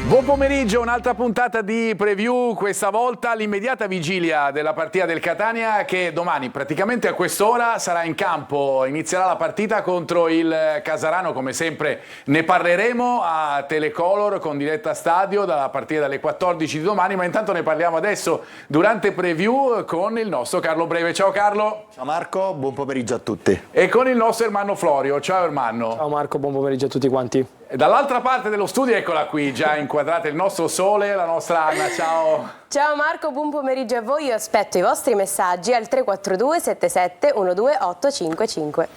Buon pomeriggio, un'altra puntata di preview, questa volta all'immediata vigilia della partita del Catania che domani praticamente a quest'ora sarà in campo, inizierà la partita contro il Casarano, come sempre ne parleremo a Telecolor con diretta stadio dalla partita dalle 14 di domani, ma intanto ne parliamo adesso durante preview con il nostro Carlo Breve. Ciao Carlo. Ciao Marco, buon pomeriggio a tutti. E con il nostro Ermanno Florio. Ciao Ermanno. Ciao Marco, buon pomeriggio a tutti quanti. Dall'altra parte dello studio, eccola qui, già inquadrata il nostro sole, la nostra Anna, ciao. Ciao Marco, buon pomeriggio a voi, io aspetto i vostri messaggi al 342 77 12 855.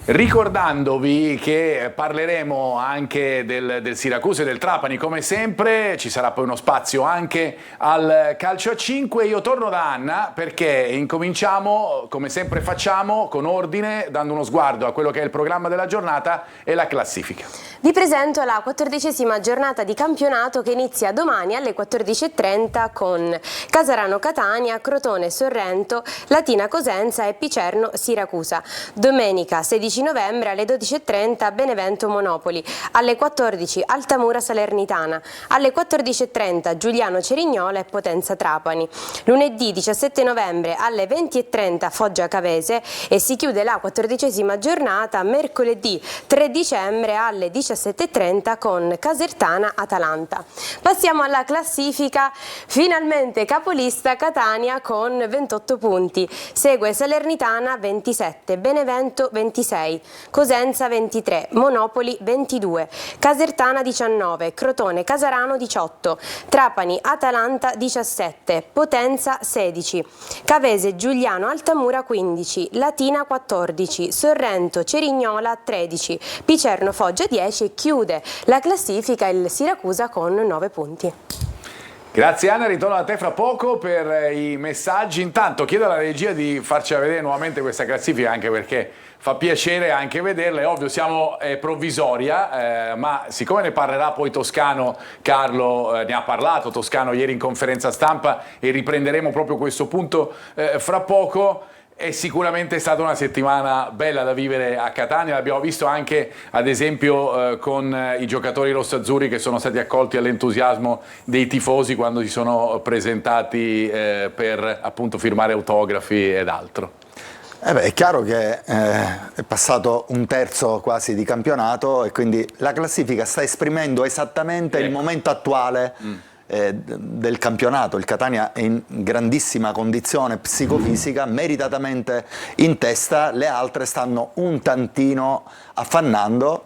Ricordandovi che parleremo anche del Siracusa e del Trapani, come sempre, ci sarà poi uno spazio anche al calcio a 5. Io torno da Anna perché incominciamo, come sempre facciamo, con ordine, dando uno sguardo a quello che è il programma della giornata e la classifica. Vi presento la 14ª giornata di campionato che inizia domani alle 14:30 con Casarano Catania, Crotone Sorrento, Latina Cosenza e Picerno Siracusa. Domenica 16 novembre alle 12:30 Benevento Monopoli, alle 14 Altamura Salernitana, alle 14:30 Giuliano Cerignola e Potenza Trapani. Lunedì 17 novembre alle 20:30 Foggia Cavese e si chiude la 14ª giornata mercoledì 3 dicembre alle 17:30 con Casertana Atalanta. Passiamo alla classifica, finalmente capolista Catania con 28 punti, segue Salernitana 27, Benevento 26, Cosenza 23, Monopoli 22, Casertana 19, Crotone Casarano 18, Trapani Atalanta 17, Potenza 16, Cavese Giuliano Altamura 15, Latina 14, Sorrento Cerignola 13, Picerno Foggia 10 e chiude la classifica il Siracusa con 9 punti. Grazie Anna, ritorno a te fra poco per i messaggi. Intanto chiedo alla regia di farci vedere nuovamente questa classifica, anche perché fa piacere anche vederla. È ovvio, siamo provvisoria, ma siccome ne parlerà poi Toscano, Carlo ne ha parlato, Toscano ieri in conferenza stampa, e riprenderemo proprio questo punto fra poco. È sicuramente stata una settimana bella da vivere a Catania, l'abbiamo visto anche ad esempio con i giocatori rossazzurri che sono stati accolti all'entusiasmo dei tifosi quando si sono presentati per appunto firmare autografi ed altro. È chiaro che è passato un terzo quasi di campionato e quindi la classifica sta esprimendo esattamente il momento attuale del campionato. Il Catania è in grandissima condizione psicofisica, meritatamente in testa, le altre stanno un tantino affannando,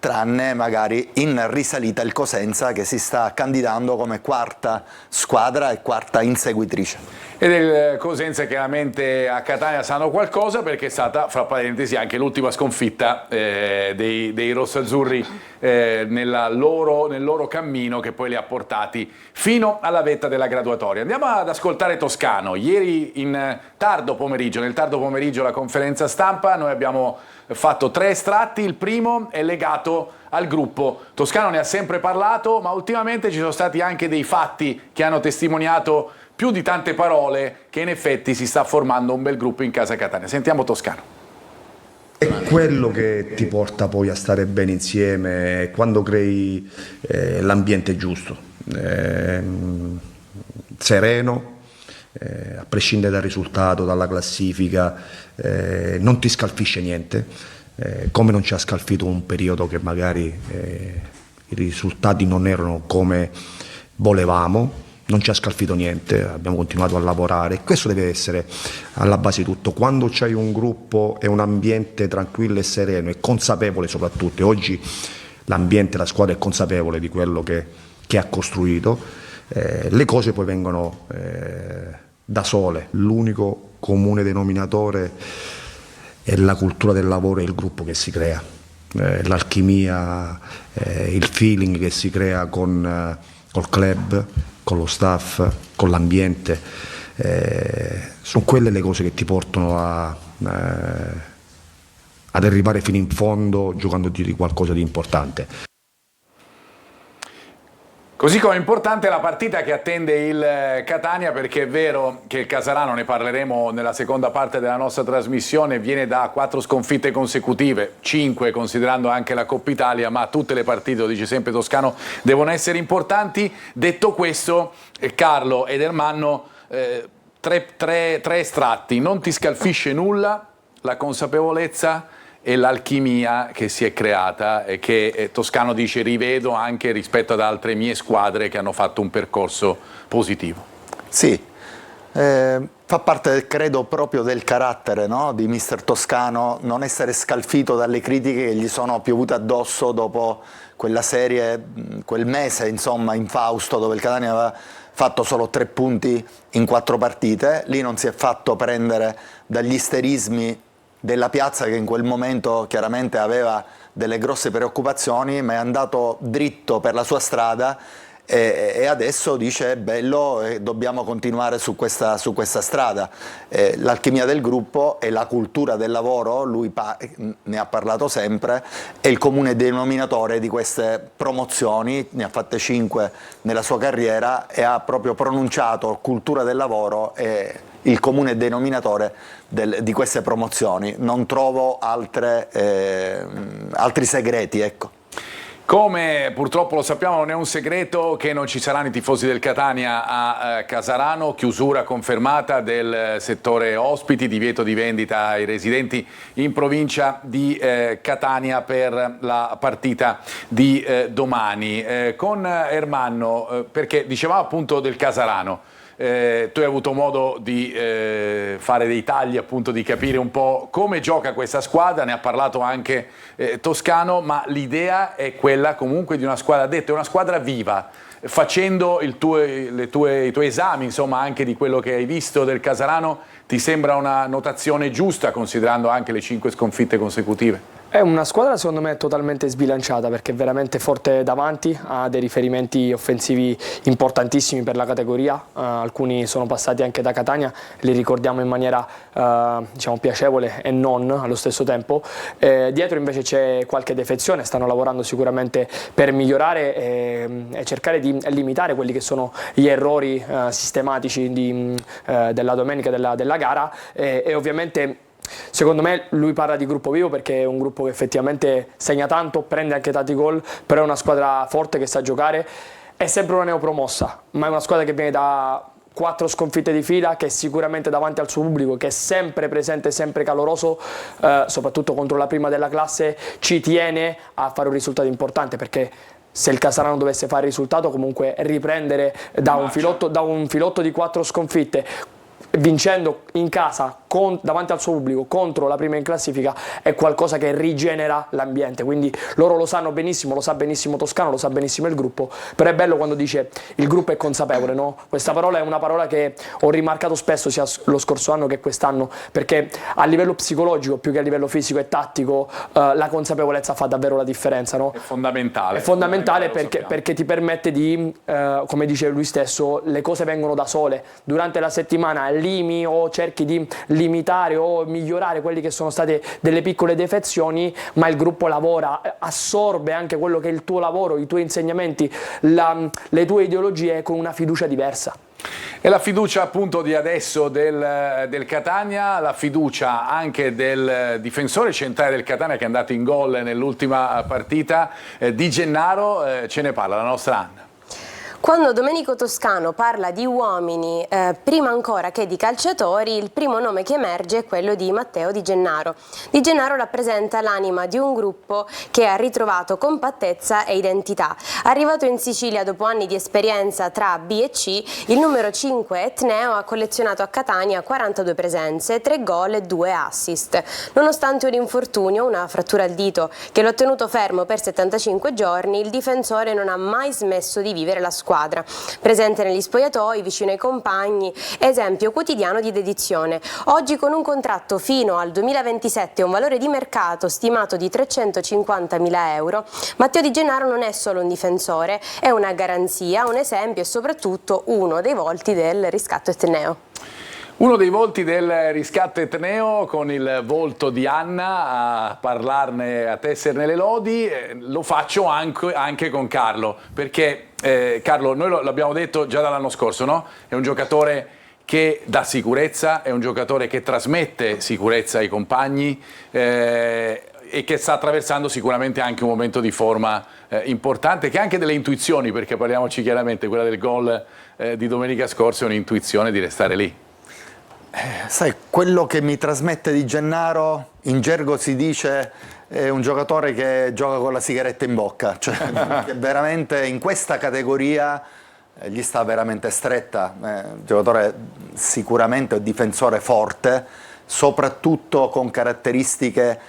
tranne magari in risalita il Cosenza che si sta candidando come quarta squadra e quarta inseguitrice. E del Cosenza chiaramente a Catania sanno qualcosa perché è stata, fra parentesi, anche l'ultima sconfitta dei rossazzurri nel loro cammino che poi li ha portati fino alla vetta della graduatoria. Andiamo ad ascoltare Toscano. Ieri nel tardo pomeriggio la conferenza stampa, noi abbiamo fatto 3 estratti. Il primo è legato al gruppo. Toscano ne ha sempre parlato, ma ultimamente ci sono stati anche dei fatti che hanno testimoniato più di tante parole che in effetti si sta formando un bel gruppo in casa Catania. Sentiamo Toscano. È quello che ti porta poi a stare bene insieme quando crei l'ambiente giusto, sereno, a prescindere dal risultato, dalla classifica, non ti scalfisce niente, come non ci ha scalfito un periodo che magari i risultati non erano come volevamo. Non ci ha scalfito niente, abbiamo continuato a lavorare. Questo deve essere alla base di tutto. Quando c'hai un gruppo e un ambiente tranquillo e sereno e consapevole soprattutto, e oggi l'ambiente, la squadra è consapevole di quello che ha costruito, le cose poi vengono da sole. L'unico comune denominatore è la cultura del lavoro e il gruppo che si crea, l'alchimia, il feeling che si crea col club, con lo staff, con l'ambiente, sono quelle le cose che ti portano ad arrivare fino in fondo giocando di qualcosa di importante. Così come importante è la partita che attende il Catania, perché è vero che il Casarano, ne parleremo nella seconda parte della nostra trasmissione, viene da 4 sconfitte consecutive, 5 considerando anche la Coppa Italia, ma tutte le partite, lo dice sempre Toscano, devono essere importanti. Detto questo, Carlo ed Ermanno, tre estratti: non ti scalfisce nulla, la consapevolezza e l'alchimia che si è creata e che Toscano dice rivedo anche rispetto ad altre mie squadre che hanno fatto un percorso positivo. Sì, fa parte, credo, proprio del carattere, no? Di mister Toscano, non essere scalfito dalle critiche che gli sono piovute addosso dopo quella serie, quel mese insomma infausto, dove il Catania aveva fatto solo 3 punti in 4 partite. Lì non si è fatto prendere dagli isterismi della piazza, che in quel momento chiaramente aveva delle grosse preoccupazioni, ma è andato dritto per la sua strada e adesso dice è bello e dobbiamo continuare su questa strada. L'alchimia del gruppo e la cultura del lavoro, lui ne ha parlato sempre, è il comune denominatore di queste promozioni, ne ha fatte 5 nella sua carriera e ha proprio pronunciato cultura del lavoro e il comune denominatore di queste promozioni. Non trovo altri segreti, ecco. Come purtroppo lo sappiamo, non è un segreto che non ci saranno i tifosi del Catania a Casarano, chiusura confermata del settore ospiti, divieto di vendita ai residenti in provincia di Catania per la partita di domani. Con Ermanno, perché dicevamo appunto del Casarano, tu hai avuto modo di fare dei tagli, appunto di capire un po' come gioca questa squadra, ne ha parlato anche Toscano, ma l'idea è quella comunque di una squadra, detto, è una squadra viva. Facendo i tuoi esami, insomma, anche di quello che hai visto del Casarano, ti sembra una notazione giusta considerando anche le 5 sconfitte consecutive? È una squadra secondo me totalmente sbilanciata, perché è veramente forte davanti, ha dei riferimenti offensivi importantissimi per la categoria, alcuni sono passati anche da Catania, li ricordiamo in maniera diciamo piacevole e non allo stesso tempo. Dietro invece c'è qualche defezione, stanno lavorando sicuramente per migliorare e cercare di limitare quelli che sono gli errori sistematici della domenica della gara e ovviamente secondo me lui parla di gruppo vivo perché è un gruppo che effettivamente segna tanto, prende anche tanti gol, però è una squadra forte che sa giocare, è sempre una neopromossa, ma è una squadra che viene da 4 sconfitte di fila, che è sicuramente davanti al suo pubblico, che è sempre presente, sempre caloroso, soprattutto contro la prima della classe, ci tiene a fare un risultato importante, perché se il Casarano dovesse fare il risultato, comunque riprendere da un filotto di 4 sconfitte, vincendo in casa davanti al suo pubblico contro la prima in classifica, è qualcosa che rigenera l'ambiente, quindi loro lo sanno benissimo, lo sa benissimo Toscano, lo sa benissimo il gruppo, però è bello quando dice il gruppo è consapevole, no? Questa parola è una parola che ho rimarcato spesso sia lo scorso anno che quest'anno, perché a livello psicologico più che a livello fisico e tattico la consapevolezza fa davvero la differenza, no? È fondamentale. È fondamentale perché ti permette di, come dice lui stesso, le cose vengono da sole, durante la settimana limi o cerchi di limitare o migliorare quelle che sono state delle piccole defezioni, ma il gruppo lavora, assorbe anche quello che è il tuo lavoro, i tuoi insegnamenti, le tue ideologie con una fiducia diversa. E la fiducia appunto di adesso del Catania, la fiducia anche del difensore centrale del Catania che è andato in gol nell'ultima partita, Di Gennaro, ce ne parla la nostra Anna. Quando Domenico Toscano parla di uomini, prima ancora che di calciatori, il primo nome che emerge è quello di Matteo Di Gennaro. Di Gennaro rappresenta l'anima di un gruppo che ha ritrovato compattezza e identità. Arrivato in Sicilia dopo anni di esperienza tra B e C, il numero 5 etneo ha collezionato a Catania 42 presenze, 3 gol e 2 assist. Nonostante un infortunio, una frattura al dito che lo ha tenuto fermo per 75 giorni, il difensore non ha mai smesso di vivere la squadra. Presente negli spogliatoi, vicino ai compagni, esempio quotidiano di dedizione. Oggi con un contratto fino al 2027 e un valore di mercato stimato di 350.000 euro, Matteo Di Gennaro non è solo un difensore, è una garanzia, un esempio e soprattutto uno dei volti del riscatto etneo. Uno dei volti del riscatto etneo, con il volto di Anna, a parlarne, a tesserne le lodi, lo faccio anche con Carlo, perché Carlo, noi l'abbiamo detto già dall'anno scorso, no? È un giocatore che dà sicurezza, è un giocatore che trasmette sicurezza ai compagni e che sta attraversando sicuramente anche un momento di forma importante, che ha anche delle intuizioni, perché parliamoci chiaramente, quella del gol di domenica scorsa è un'intuizione di restare lì. Sai, quello che mi trasmette Di Gennaro, in gergo si dice, è un giocatore che gioca con la sigaretta in bocca, cioè che veramente in questa categoria gli sta veramente stretta. Un giocatore sicuramente un difensore forte, soprattutto con caratteristiche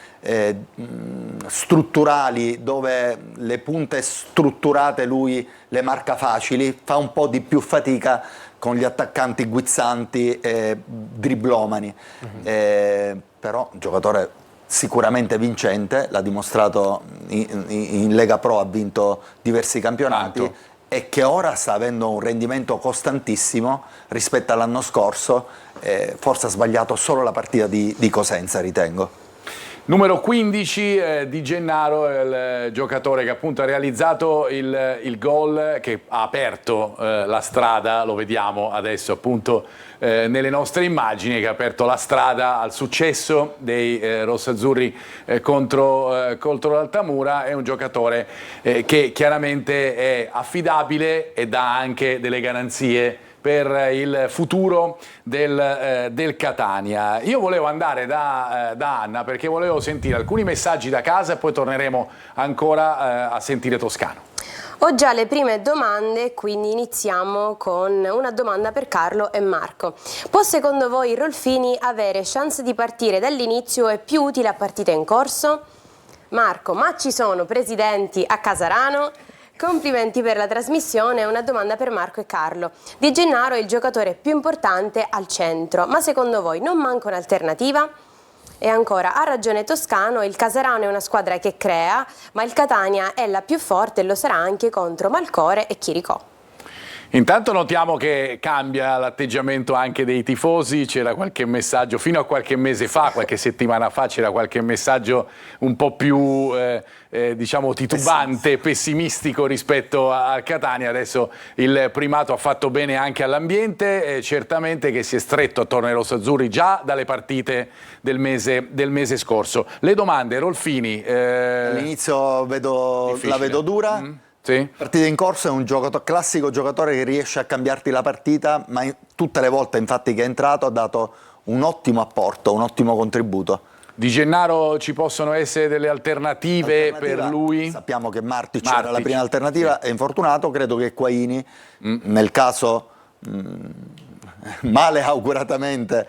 strutturali, dove le punte strutturate lui le marca facili, fa un po' di più fatica con gli attaccanti guizzanti e driblomani. Però un giocatore sicuramente vincente, l'ha dimostrato in Lega Pro, ha vinto diversi campionati e che ora sta avendo un rendimento costantissimo rispetto all'anno scorso. Forse ha sbagliato solo la partita di Cosenza, ritengo. Numero 15 Di Gennaro, il giocatore che appunto ha realizzato il gol che ha aperto la strada, lo vediamo adesso appunto nelle nostre immagini, che ha aperto la strada al successo dei rossazzurri contro l'Altamura. È un giocatore che chiaramente è affidabile e dà anche delle garanzie per il futuro del Catania. Io volevo andare da Anna perché volevo sentire alcuni messaggi da casa e poi torneremo ancora a sentire Toscano. Ho già le prime domande, quindi iniziamo con una domanda per Carlo e Marco. Può secondo voi Rolfini avere chance di partire dall'inizio e più utile a partita in corso? Marco, ma ci sono presidenti a Casarano? Complimenti per la trasmissione. Una domanda per Marco e Carlo. Di Gennaro è il giocatore più importante al centro, ma secondo voi non manca un'alternativa? E ancora, ha ragione Toscano, il Casarano è una squadra che crea, ma il Catania è la più forte e lo sarà anche contro Malcore e Chiricò. Intanto notiamo che cambia l'atteggiamento anche dei tifosi, c'era qualche messaggio, fino a qualche mese fa, qualche settimana fa, c'era qualche messaggio un po' più diciamo titubante, pessimistico rispetto al Catania. Adesso il primato ha fatto bene anche all'ambiente, certamente che si è stretto attorno ai rossazzurri già dalle partite del mese scorso. Le domande, Rolfini? All'inizio la vedo dura. Sì. Partita in corso, è un classico giocatore che riesce a cambiarti la partita, ma tutte le volte infatti che è entrato ha dato un ottimo apporto, un ottimo contributo. Di Gennaro ci possono essere delle alternative per lui? Sappiamo che Martic era la prima alternativa, è infortunato, credo che Quaini, nel caso male auguratamente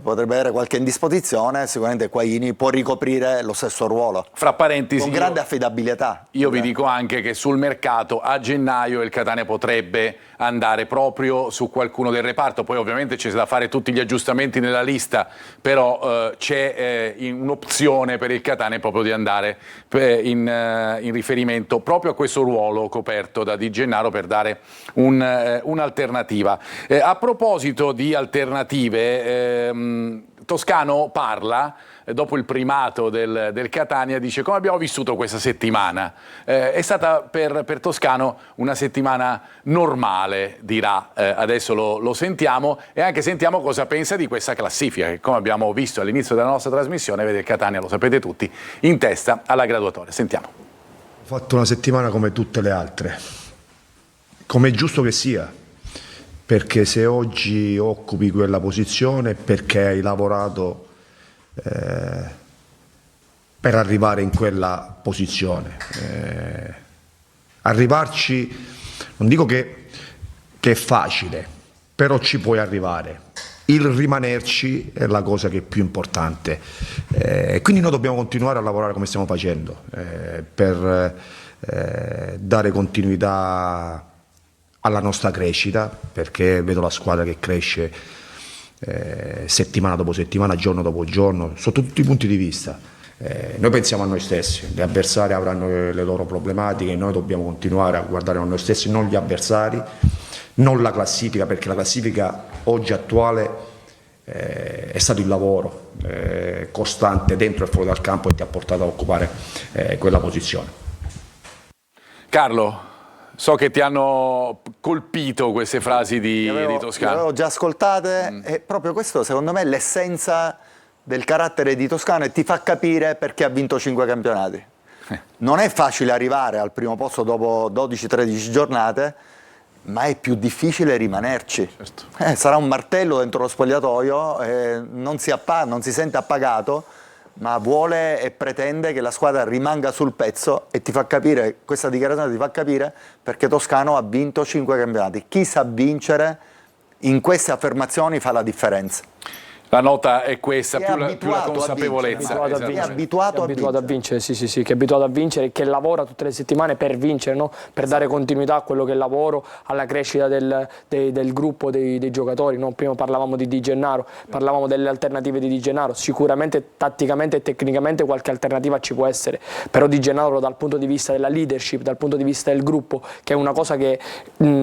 potrebbe avere qualche indisposizione, sicuramente Quaini può ricoprire lo stesso ruolo. Fra parentesi, con grande affidabilità. Io vi dico anche che sul mercato a gennaio il Catania potrebbe andare proprio su qualcuno del reparto, poi ovviamente c'è da fare tutti gli aggiustamenti nella lista, però c'è un'opzione per il Catania proprio di andare in riferimento proprio a questo ruolo coperto da Di Gennaro per dare un'alternativa. A proposito di alternative, Toscano parla dopo il primato del Catania, dice: come abbiamo vissuto questa settimana? È stata per Toscano una settimana normale, dirà, adesso lo sentiamo e anche sentiamo cosa pensa di questa classifica che, come abbiamo visto all'inizio della nostra trasmissione, vede il Catania, lo sapete tutti, in testa alla graduatoria. Sentiamo. Ho fatto una settimana come tutte le altre, come è giusto che sia, perché se oggi occupi quella posizione perché hai lavorato per arrivare in quella posizione. Arrivarci, non dico che è facile, però ci puoi arrivare. Il rimanerci è la cosa che è più importante. Quindi noi dobbiamo continuare a lavorare come stiamo facendo per dare continuità alla nostra crescita, perché vedo la squadra che cresce settimana dopo settimana, giorno dopo giorno, sotto tutti i punti di vista. Noi pensiamo a noi stessi, gli avversari avranno le loro problematiche, noi dobbiamo continuare a guardare a noi stessi, non gli avversari, non la classifica, perché la classifica oggi attuale è stato il lavoro costante dentro e fuori dal campo che ti ha portato a occupare quella posizione. Carlo, so che ti hanno colpito queste frasi di Toscano. Le avevo già ascoltate e proprio questo secondo me è l'essenza del carattere di Toscano e ti fa capire perché ha vinto 5 campionati. Non è facile arrivare al primo posto dopo 12-13 giornate, ma è più difficile rimanerci. Certo. Sarà un martello dentro lo spogliatoio, non si sente appagato, ma vuole e pretende che la squadra rimanga sul pezzo e ti fa capire, questa dichiarazione ti fa capire perché Toscano ha vinto 5 campionati. Chi sa vincere in queste affermazioni fa la differenza. La nota è questa, È più la abituato a consapevolezza. vincere, Esattamente. è abituato a vincere, sì, che è abituato a vincere, che lavora tutte le settimane per vincere, no? Per dare continuità a quello che è il lavoro, alla crescita del gruppo dei giocatori, no? Prima parlavamo di Di Gennaro, parlavamo delle alternative di Di Gennaro, sicuramente tatticamente e tecnicamente qualche alternativa ci può essere, però Di Gennaro dal punto di vista della leadership, dal punto di vista del gruppo, che è una cosa che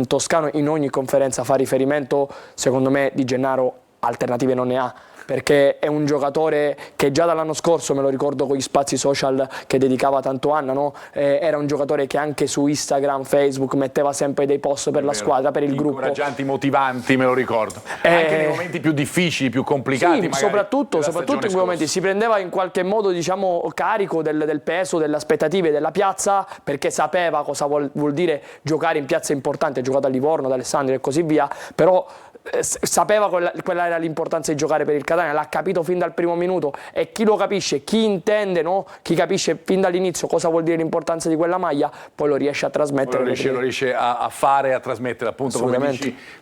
Toscano in ogni conferenza fa riferimento, secondo me Di Gennaro alternative non ne ha, perché è un giocatore che già dall'anno scorso, me lo ricordo con gli spazi social che dedicava tanto Anna, no? Era un giocatore che anche su Instagram, Facebook metteva sempre dei post per la squadra, per il gruppo. Incoraggianti, motivanti, me lo ricordo. Anche nei momenti più difficili, più complicati. Sì, soprattutto in quei momenti si prendeva in qualche modo, diciamo, carico del peso, delle aspettative della piazza, perché sapeva cosa vuol dire giocare in piazze importanti. Ha giocato a Livorno, ad Alessandria e così via, però sapeva quella era l'importanza di giocare per il Catania, l'ha capito fin dal primo minuto, e chi lo capisce, chi intende, no? Chi capisce fin dall'inizio cosa vuol dire l'importanza di quella maglia, poi lo riesce a trasmettere. Lo riesce a fare e a trasmettere, appunto,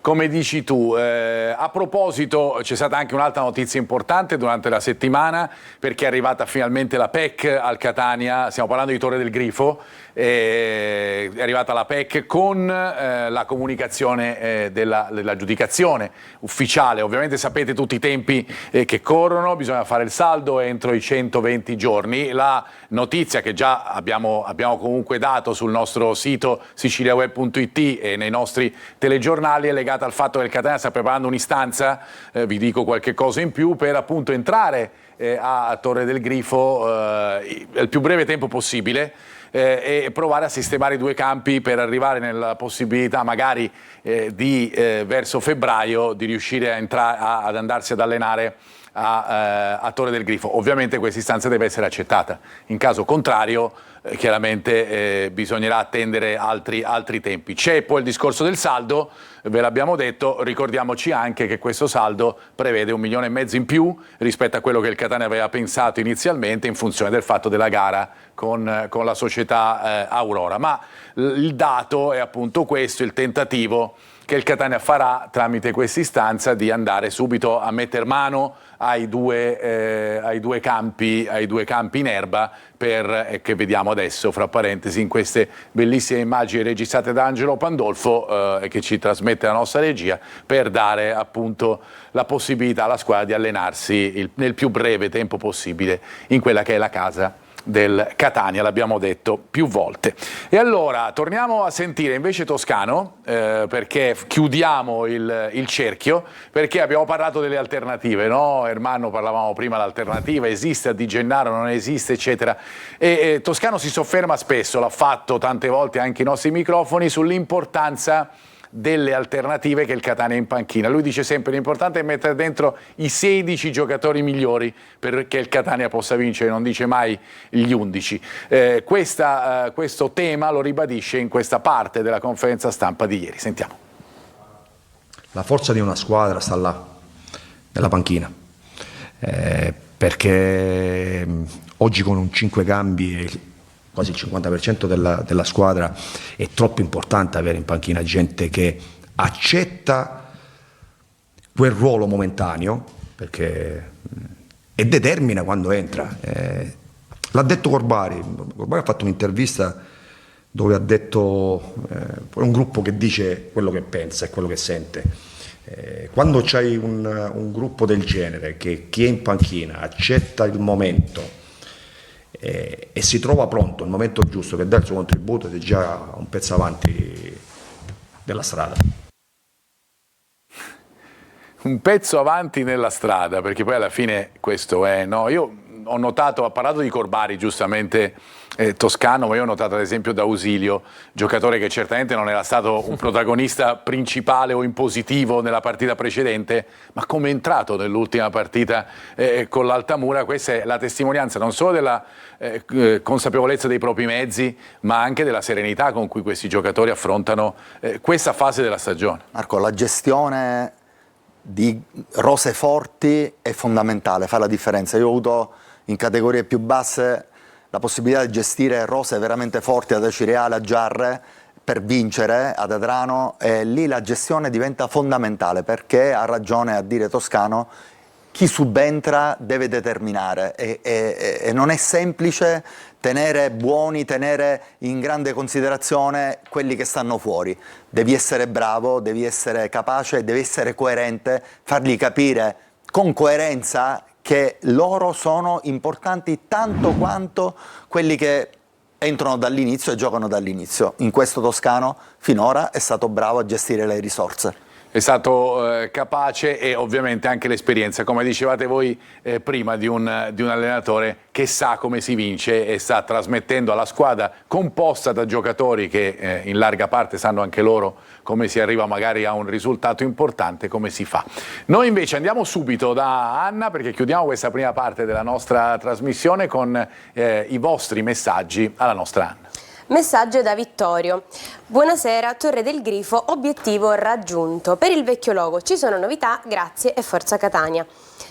come dici tu. A proposito, c'è stata anche un'altra notizia importante durante la settimana, perché è arrivata finalmente la PEC al Catania. Stiamo parlando di Torre del Grifo. È arrivata la PEC con la comunicazione della giudicazione ufficiale. Ovviamente sapete tutti i tempi che corrono, bisogna fare il saldo entro i 120 giorni. La notizia che già abbiamo comunque dato sul nostro sito siciliaweb.it e nei nostri telegiornali è legata al fatto che il Catania sta preparando un'istanza, vi dico qualche cosa in più, per appunto entrare a Torre del Grifo nel più breve tempo possibile, e provare a sistemare i 2 campi per arrivare nella possibilità magari verso febbraio di riuscire ad andarsi ad allenare a Torre del Grifo. Ovviamente questa istanza deve essere accettata, in caso contrario chiaramente bisognerà attendere altri tempi. C'è poi il discorso del saldo, ve l'abbiamo detto, ricordiamoci anche che questo saldo prevede 1,5 milioni in più rispetto a quello che il Catania aveva pensato inizialmente, in funzione del fatto della gara con la società Aurora. Ma il dato è appunto questo, il tentativo che il Catania farà tramite questa istanza di andare subito a metter mano ai due campi in erba, che vediamo adesso, fra parentesi, in queste bellissime immagini registrate da Angelo Pandolfo, che ci trasmette la nostra regia, per dare appunto la possibilità alla squadra di allenarsi nel più breve tempo possibile in quella che è la casa del Catania, l'abbiamo detto più volte. E allora torniamo a sentire invece Toscano, perché chiudiamo il cerchio, perché abbiamo parlato delle alternative, no? Ermanno, parlavamo prima dell'alternativa, esiste a Di Gennaro, non esiste, eccetera, e Toscano si sofferma spesso, l'ha fatto tante volte anche i nostri microfoni, sull'importanza delle alternative che il Catania ha in panchina. Lui dice sempre: l'importante è mettere dentro i 16 giocatori migliori perché il Catania possa vincere, non dice mai gli 11. Questo tema lo ribadisce in questa parte della conferenza stampa di ieri. Sentiamo. La forza di una squadra sta là, nella panchina, perché oggi con un 5 cambi quasi il 50% della squadra è troppo importante avere in panchina gente che accetta quel ruolo momentaneo e determina quando entra. L'ha detto Corbari ha fatto un'intervista dove ha detto un gruppo che dice quello che pensa e quello che sente. Quando c'hai un gruppo del genere, che chi è in panchina accetta il momento e si trova pronto, il momento giusto, che dà il suo contributo, ed è già un pezzo avanti della strada. un pezzo avanti nella strada, perché poi alla fine questo è, no? Io ho notato, ha parlato di Corbari giustamente, toscano, ma io ho notato ad esempio D'Ausilio, giocatore che certamente non era stato un protagonista principale o impositivo nella partita precedente, ma come è entrato nell'ultima partita con l'Altamura. Questa è la testimonianza non solo della consapevolezza dei propri mezzi, ma anche della serenità con cui questi giocatori affrontano questa fase della stagione. Marco, la gestione di rose forti è fondamentale, fa la differenza. Io ho avuto in categorie più basse la possibilità di gestire rose veramente forti ad Acireale, a Giarre, per vincere ad Adrano, e lì la gestione diventa fondamentale, perché ha ragione a dire Toscano, chi subentra deve determinare e non è semplice tenere buoni, tenere in grande considerazione quelli che stanno fuori. Devi essere bravo, devi essere capace, devi essere coerente, fargli capire con coerenza che loro sono importanti tanto quanto quelli che entrano dall'inizio e giocano dall'inizio. In questo Toscano finora è stato bravo a gestire le risorse. È stato capace, e ovviamente anche l'esperienza, come dicevate voi prima, di un allenatore che sa come si vince e sta trasmettendo alla squadra, composta da giocatori che in larga parte sanno anche loro come si arriva magari a un risultato importante, come si fa. Noi invece andiamo subito da Anna, perché chiudiamo questa prima parte della nostra trasmissione con i vostri messaggi alla nostra Anna. Messaggio da Vittorio. Buonasera, Torre del Grifo, obiettivo raggiunto. Per il vecchio logo ci sono novità, grazie e forza Catania.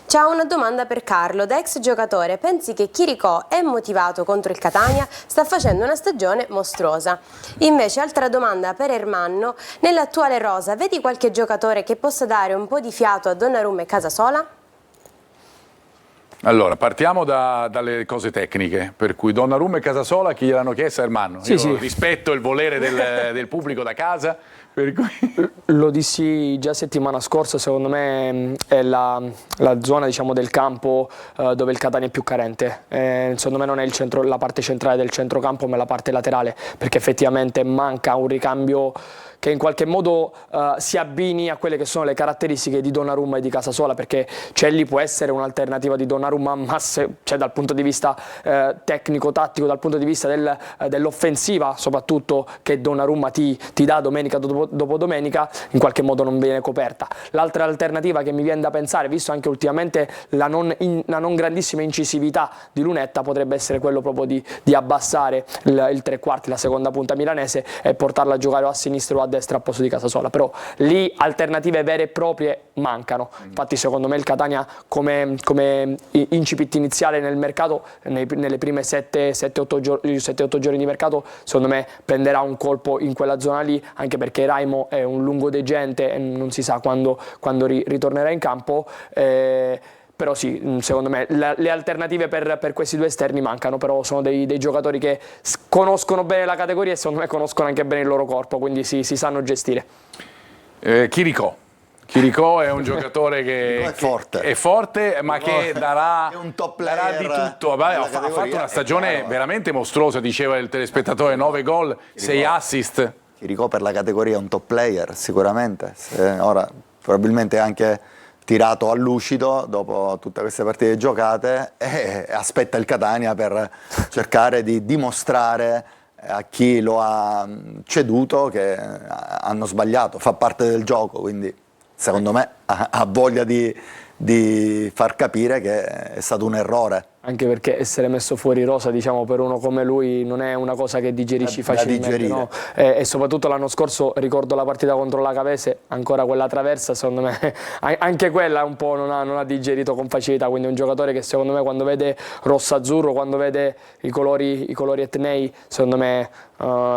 Ciao, una domanda per Carlo. Da ex giocatore, pensi che Chiricò è motivato contro il Catania? Sta facendo una stagione mostruosa. Invece, altra domanda per Ermanno. Nell'attuale rosa, vedi qualche giocatore che possa dare un po' di fiato a Donnarumma e Casasola? Allora, partiamo dalle cose tecniche, per cui Donnarumma e Casasola, chi gliel'hanno chiesto? Ermanno. Sì, Io sì. rispetto il volere del pubblico da casa, per cui... Lo dissi già settimana scorsa, secondo me è la zona, diciamo, del campo dove il Catania è più carente. Secondo me non è la parte centrale del centrocampo, ma la parte laterale, perché effettivamente manca un ricambio che in qualche modo si abbini a quelle che sono le caratteristiche di Donnarumma e di Casasola, perché Celli può essere un'alternativa di Donnarumma, ma dal punto di vista tecnico-tattico, dal punto di vista dell'offensiva soprattutto, che Donnarumma ti dà domenica dopo domenica, in qualche modo non viene coperta. L'altra alternativa che mi viene da pensare, visto anche ultimamente la non grandissima incisività di Lunetta, potrebbe essere quello proprio di abbassare il tre quarti, la seconda punta milanese, e portarla a giocare o a sinistra o a destra a posto di Casasola. Però lì alternative vere e proprie mancano. Infatti secondo me il Catania come incipit iniziale nel mercato, nelle prime 7-8 giorni di mercato, secondo me prenderà un colpo in quella zona lì, anche perché Raimo è un lungodegente e non si sa quando ritornerà in campo. Però sì, secondo me le alternative per questi due esterni mancano, però sono dei giocatori che conoscono bene la categoria e secondo me conoscono anche bene il loro corpo, quindi si sanno gestire. Chiricò è un giocatore che è forte, ma che darà un top darà di player tutto. Ha fatto una stagione veramente mostruosa, diceva il telespettatore, 9 gol, 6 assist. Chiricò per la categoria è un top player, sicuramente. Ora probabilmente anche tirato a lucido dopo tutte queste partite giocate, e aspetta il Catania per cercare di dimostrare a chi lo ha ceduto che hanno sbagliato, fa parte del gioco, quindi secondo me ha voglia di far capire che è stato un errore. Anche perché essere messo fuori rosa, diciamo, per uno come lui non è una cosa che digerisci facilmente, no? E soprattutto l'anno scorso ricordo la partita contro la Cavese, ancora quella traversa, secondo me anche quella un po' non ha digerito con facilità, quindi è un giocatore che secondo me quando vede rosso-azzurro, quando vede i colori etnei, secondo me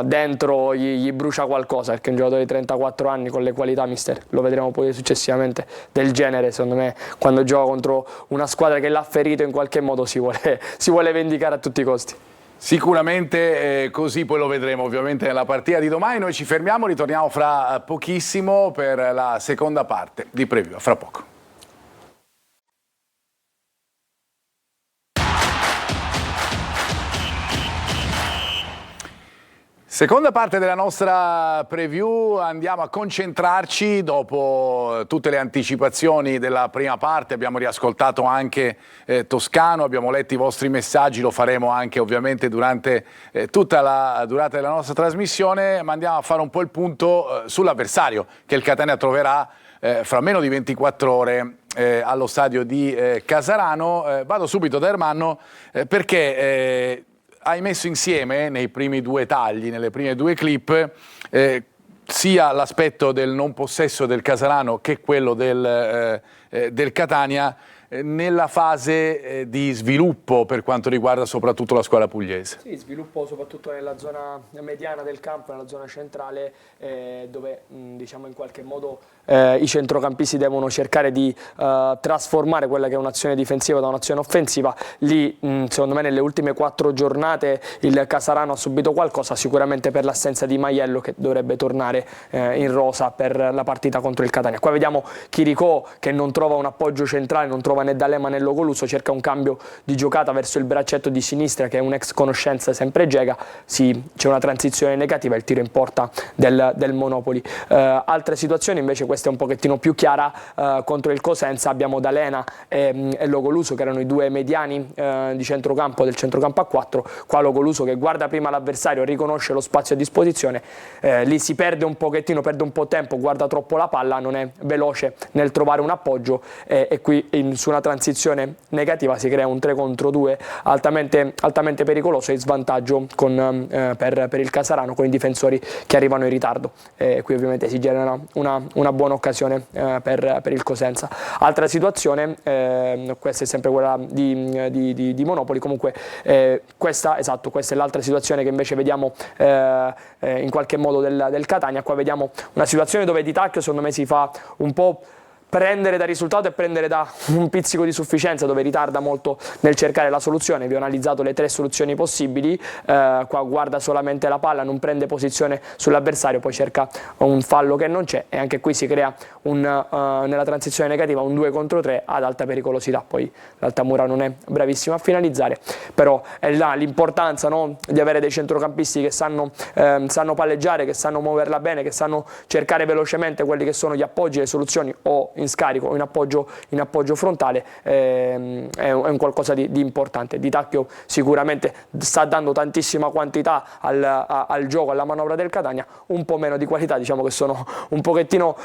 dentro gli brucia qualcosa, perché è un giocatore di 34 anni con le qualità, mister, lo vedremo poi successivamente, del genere. Secondo me quando gioca contro una squadra che l'ha ferito in qualche modo si vuole vendicare a tutti i costi. Sicuramente così, poi lo vedremo ovviamente nella partita di domani. Noi ci fermiamo, ritorniamo fra pochissimo per la seconda parte di Preview. Fra poco. Seconda parte della nostra preview, andiamo a concentrarci dopo tutte le anticipazioni della prima parte, abbiamo riascoltato anche Toscano, abbiamo letto i vostri messaggi, lo faremo anche ovviamente durante tutta la durata della nostra trasmissione, ma andiamo a fare un po' il punto sull'avversario che il Catania troverà fra meno di 24 ore allo stadio di Casarano. Vado subito da Ermanno perché hai messo insieme nei primi due tagli, nelle prime due clip, sia l'aspetto del non possesso del Casarano che quello del Catania nella fase di sviluppo per quanto riguarda soprattutto la squadra pugliese. Sì, sviluppo soprattutto nella zona mediana del campo, nella zona centrale, dove diciamo in qualche modo i centrocampisti devono cercare di trasformare quella che è un'azione difensiva da un'azione offensiva. Lì secondo me nelle ultime 4 giornate il Casarano ha subito qualcosa, sicuramente per l'assenza di Maiello che dovrebbe tornare in rosa per la partita contro il Catania. Qua vediamo Chiricò che non trova un appoggio centrale, non trova né D'Alema né Logoluso, cerca un cambio di giocata verso il braccetto di sinistra che è un'ex conoscenza sempre Gega, c'è una transizione negativa, il tiro in porta del Monopoli. Altre situazioni invece, questa è un pochettino più chiara, contro il Cosenza abbiamo D'Alema e Logoluso che erano i due mediani di centrocampo, del centrocampo a 4, qua Logoluso che guarda prima l'avversario, riconosce lo spazio a disposizione, lì si perde un pochettino, perde un po' tempo, guarda troppo la palla, non è veloce nel trovare un appoggio e qui su una transizione negativa si crea un 3 contro 2 altamente pericoloso e in svantaggio per il Casarano con i difensori che arrivano in ritardo. Qui ovviamente si genera una buona occasione per il Cosenza. Altra situazione, questa è sempre quella di Monopoli, comunque questa è l'altra situazione che invece vediamo in qualche modo del Catania. Qua vediamo una situazione dove Di Tacchio secondo me si fa un po' prendere da risultato e prendere da un pizzico di sufficienza, dove ritarda molto nel cercare la soluzione. Vi ho analizzato le 3 soluzioni possibili, qua guarda solamente la palla, non prende posizione sull'avversario, poi cerca un fallo che non c'è e anche qui si crea nella transizione negativa un 2 contro 3 ad alta pericolosità. Poi l'Altamura non è bravissimo a finalizzare, però è là l'importanza, no, di avere dei centrocampisti che sanno palleggiare, che sanno muoverla bene, che sanno cercare velocemente quelli che sono gli appoggi e le soluzioni o in scarico o in appoggio frontale. È un qualcosa di importante. Di Tacchio sicuramente sta dando tantissima quantità al gioco, alla manovra del Catania, un po' meno di qualità, diciamo che sono un pochettino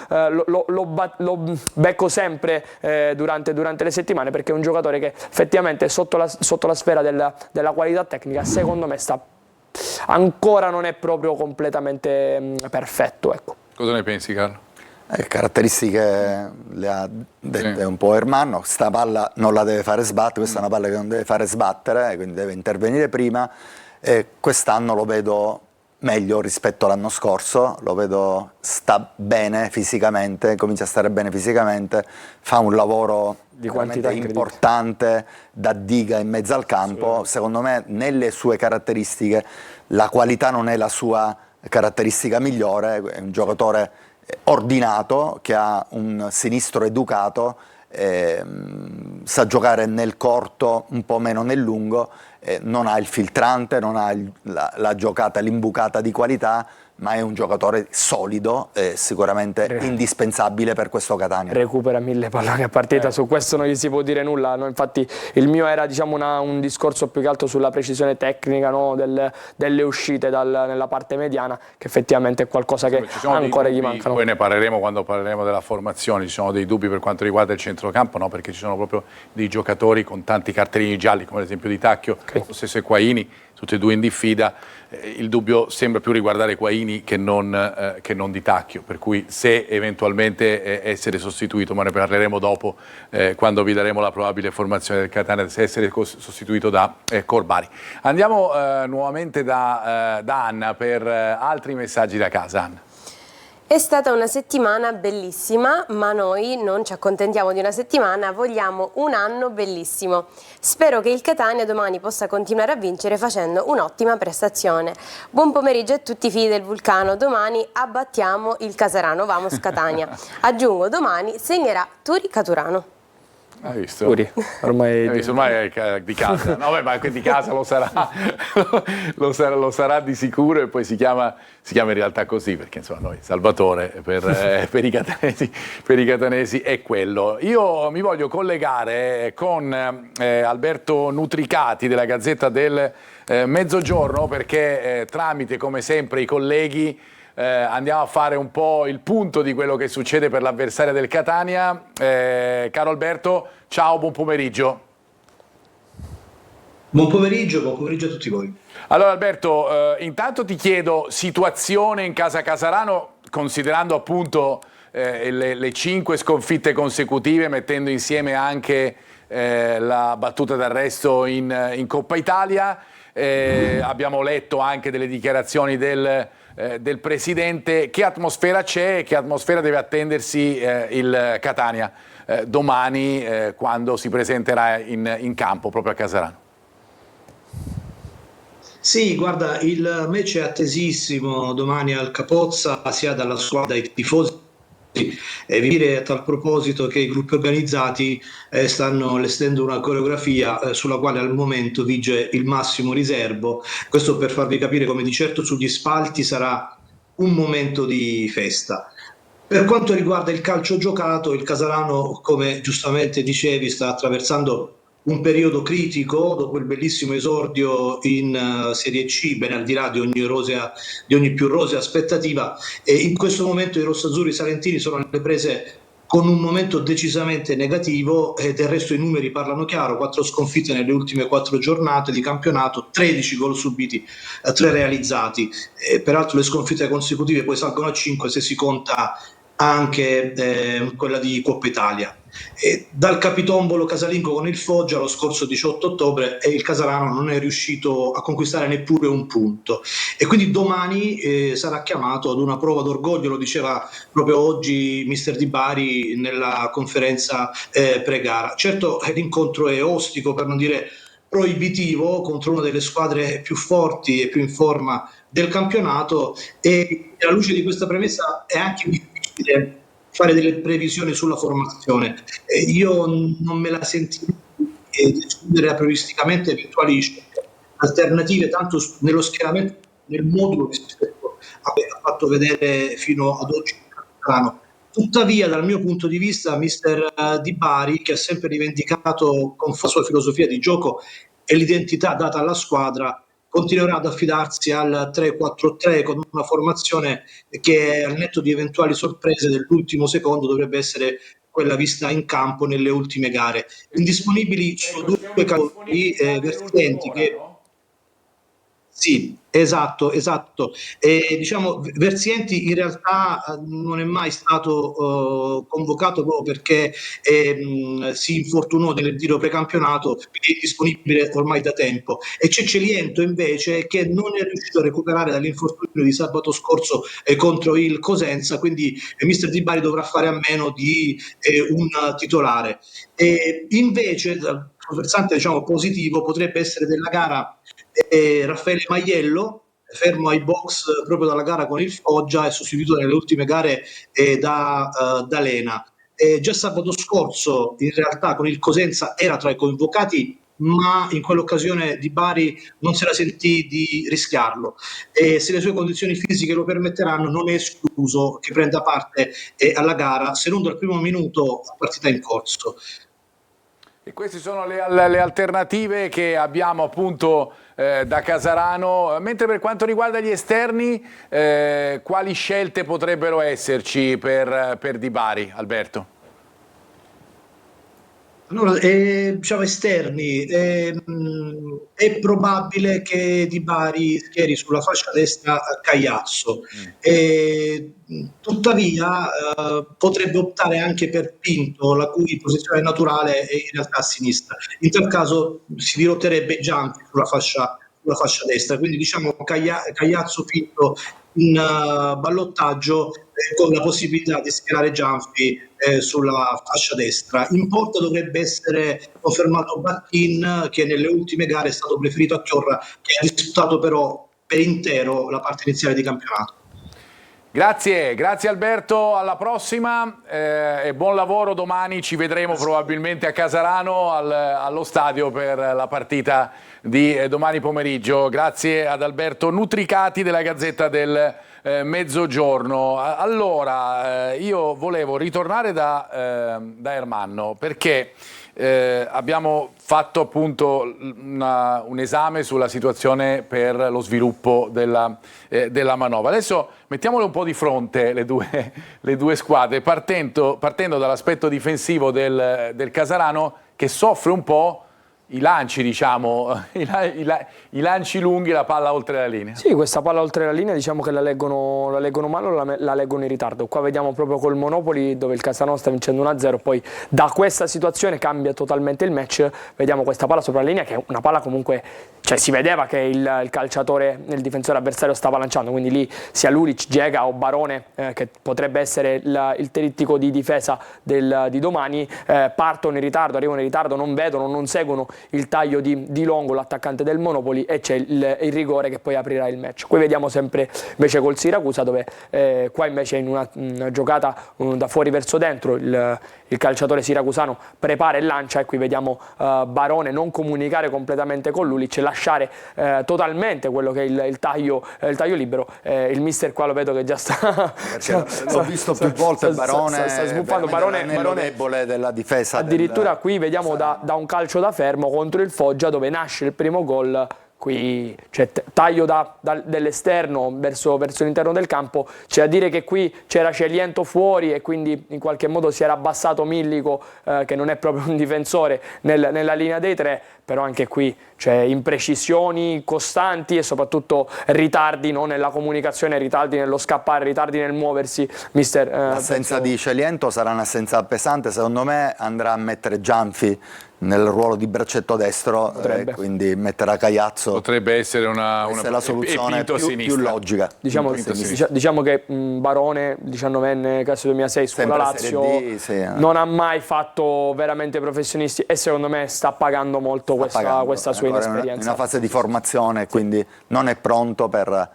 lo becco sempre durante le settimane, perché è un giocatore che effettivamente sotto la sfera della qualità tecnica secondo me ancora non è proprio completamente perfetto, ecco. Cosa ne pensi, Carlo? Caratteristiche le ha dette un po' Ermanno, sta palla non la deve fare sbattere, questa è una palla che non deve fare sbattere, quindi deve intervenire prima, e quest'anno lo vedo meglio rispetto all'anno scorso, lo vedo sta bene fisicamente, comincia a stare bene fisicamente, fa un lavoro di quantità importante da diga in mezzo al campo. Secondo me nelle sue caratteristiche la qualità non è la sua caratteristica migliore, è un giocatore ordinato, che ha un sinistro educato, sa giocare nel corto, un po' meno nel lungo, non ha il filtrante, non ha la giocata, l'imbucata di qualità, ma è un giocatore solido e sicuramente indispensabile per questo Catania. Recupera 1000 palloni a partita, su questo non gli si può dire nulla, no? Infatti il mio era, diciamo, un discorso più che altro sulla precisione tecnica, no? delle uscite nella parte mediana, che effettivamente è qualcosa che ancora gli mancano. Poi ne parleremo quando parleremo della formazione, ci sono dei dubbi per quanto riguarda il centrocampo, no? Perché ci sono proprio dei giocatori con tanti cartellini gialli, come ad esempio Di Tacchio, lo stesso Equaini, tutti e due in diffida. Il dubbio sembra più riguardare Equaini che non Di Tacchio, per cui se eventualmente essere sostituito, ma ne parleremo dopo quando vi daremo la probabile formazione del Catania, se essere sostituito da Corbari. Andiamo nuovamente da Anna per altri messaggi da casa. Anna. È stata una settimana bellissima, ma noi non ci accontentiamo di una settimana, vogliamo un anno bellissimo. Spero che il Catania domani possa continuare a vincere facendo un'ottima prestazione. Buon pomeriggio a tutti i figli del Vulcano, domani abbattiamo il Casarano, vamos Catania. Aggiungo, domani segnerà Turi Caturano. Hai visto? Puri, ormai Hai visto? Ormai è di casa. No, beh, ma di casa lo sarà, lo sarà di sicuro, e poi si chiama in realtà così, perché insomma noi Salvatore per i catanesi è quello. Io mi voglio collegare con Alberto Nutricati della Gazzetta del Mezzogiorno, perché tramite, come sempre, i colleghi andiamo a fare un po' il punto di quello che succede per l'avversaria del Catania. Caro Alberto, ciao, buon pomeriggio. Buon pomeriggio a tutti voi. Allora Alberto, intanto ti chiedo situazione in casa Casarano, considerando appunto le 5 sconfitte consecutive, mettendo insieme anche la battuta d'arresto in Coppa Italia. Abbiamo letto anche delle dichiarazioni del presidente. Che atmosfera c'è e che atmosfera deve attendersi il Catania domani quando si presenterà in campo proprio a Casarano? Sì, guarda, il match è attesissimo domani al Capozza, sia dalla squadra dai tifosi. Vi dire a tal proposito che i gruppi organizzati stanno allestendo una coreografia sulla quale al momento vige il massimo riservo. Questo per farvi capire come di certo sugli spalti sarà un momento di festa. Per quanto riguarda il calcio giocato, il Casarano, come giustamente dicevi, sta attraversando un periodo critico dopo il bellissimo esordio in Serie C, ben al di là di ogni più rosea aspettativa, e in questo momento i rossazzurri salentini sono alle prese con un momento decisamente negativo, e del resto i numeri parlano chiaro: 4 sconfitte nelle ultime 4 giornate di campionato, 13 gol subiti, 3 realizzati, peraltro le sconfitte consecutive poi salgono a 5 se si conta anche quella di Coppa Italia. Dal capitombolo casalingo con il Foggia lo scorso 18 ottobre il Casarano non è riuscito a conquistare neppure un punto, e quindi domani sarà chiamato ad una prova d'orgoglio. Lo diceva proprio oggi mister Di Bari nella conferenza pre-gara. Certo, l'incontro è ostico, per non dire proibitivo, contro una delle squadre più forti e più in forma del campionato, e alla luce di questa premessa è anche difficile fare delle previsioni sulla formazione. Io non me la sento di escludere aprioristicamente eventuali alternative, tanto nello schieramento, nel modulo che ha fatto vedere fino ad oggi il Capitano. Tuttavia, dal mio punto di vista, mister Di Bari, che ha sempre rivendicato con la sua filosofia di gioco e l'identità data alla squadra, continuerà ad affidarsi al 3-4-3 con una formazione che, al netto di eventuali sorprese dell'ultimo secondo, dovrebbe essere quella vista in campo nelle ultime gare. Indisponibili sono 2 categorie vertienti che... Sì, esatto. Diciamo, Verzienti in realtà non è mai stato convocato proprio perché si infortunò nel giro precampionato, quindi è disponibile ormai da tempo. E c'è Celiento invece, che non è riuscito a recuperare dall'infortunio di sabato scorso contro il Cosenza, quindi mister Di Bari dovrà fare a meno di un titolare. Invece, dal versante, diciamo, positivo, potrebbe essere della gara Raffaele Maiello, fermo ai box proprio dalla gara con il Foggia e sostituito nelle ultime gare da Lena. Già sabato scorso in realtà con il Cosenza era tra i convocati, ma in quell'occasione Di Bari non se la sentì di rischiarlo, e se le sue condizioni fisiche lo permetteranno non è escluso che prenda parte alla gara, se non dal primo minuto a partita in corso. E queste sono le alternative che abbiamo appunto da Casarano. Mentre per quanto riguarda gli esterni, quali scelte potrebbero esserci per Di Bari, Alberto? Allora, diciamo esterni, è probabile che Di Bari schieri sulla fascia destra Cagliazzo, tuttavia potrebbe optare anche per Pinto, la cui posizione naturale è in realtà a sinistra. In tal caso si dirotterebbe Gianfi sulla fascia destra, quindi diciamo Cagliazzo Pinto in ballottaggio, con la possibilità di schierare Gianfi sulla fascia destra. In porta dovrebbe essere confermato Bacchin, che nelle ultime gare è stato preferito a Chiorra, che ha disputato però per intero la parte iniziale di campionato. Grazie Alberto, alla prossima e buon lavoro domani, ci vedremo probabilmente a Casarano allo stadio per la partita di domani pomeriggio. Grazie ad Alberto Nutricati della Gazzetta del Mezzogiorno. Allora, io volevo ritornare da Ermanno perché abbiamo fatto appunto un esame sulla situazione per lo sviluppo della manovra. Adesso mettiamole un po' di fronte le due squadre, partendo dall'aspetto difensivo del Casarano, che soffre un po' i lanci, diciamo, i lanci lunghi, la palla oltre la linea. Sì, questa palla oltre la linea diciamo che la leggono male o la leggono in ritardo. Qua vediamo proprio col Monopoli dove il Casarano sta vincendo 1-0, poi da questa situazione cambia totalmente il match. Vediamo questa palla sopra la linea che è una palla comunque, cioè si vedeva che il calciatore, il difensore avversario stava lanciando, quindi lì sia Lulic, Gega o Barone, che potrebbe essere il trittico di difesa di domani, partono in ritardo, arrivano in ritardo, non vedono, non seguono il taglio di Longo, l'attaccante del Monopoli, e c'è il rigore che poi aprirà il match. Qui vediamo sempre invece col Siracusa dove qua invece in una giocata da fuori verso dentro il calciatore siracusano prepara e lancia, e qui vediamo Barone non comunicare completamente con Lulic, lasciare totalmente quello che è il taglio libero. Il mister qua lo vedo che già sta l'ho visto più volte, Barone sta sbuffando. Barone debole della difesa, addirittura qui vediamo da un calcio da fermo contro il Foggia dove nasce il primo gol. Qui c'è taglio dell'esterno verso l'interno del campo. C'è da dire che qui c'era Celiento fuori e quindi in qualche modo si era abbassato Millico, che non è proprio un difensore, nella linea dei tre, però anche qui c'è imprecisioni costanti e soprattutto ritardi, no, nella comunicazione, ritardi nello scappare, ritardi nel muoversi. Mister, l'assenza di Celiento sarà un'assenza pesante, secondo me andrà a mettere Gianfi nel ruolo di braccetto destro, quindi metterà Cagliazzo. Potrebbe essere una la soluzione più logica. Diciamo che Barone, 19enne, classe 2006, scuola Lazio, non ha mai fatto veramente professionisti e secondo me sta pagando molto questa sua inesperienza. In una fase di formazione, quindi non è pronto per la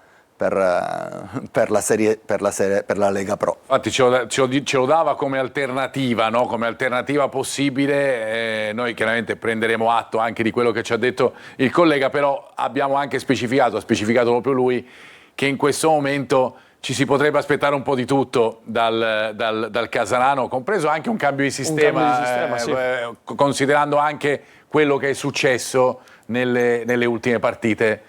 Lega Pro. Infatti ce lo dava come alternativa, no? Come alternativa possibile. Noi chiaramente prenderemo atto anche di quello che ci ha detto il collega, però abbiamo anche ha specificato proprio lui, che in questo momento ci si potrebbe aspettare un po' di tutto dal Casarano, compreso anche un cambio di sistema, sì. Considerando anche quello che è successo nelle ultime partite.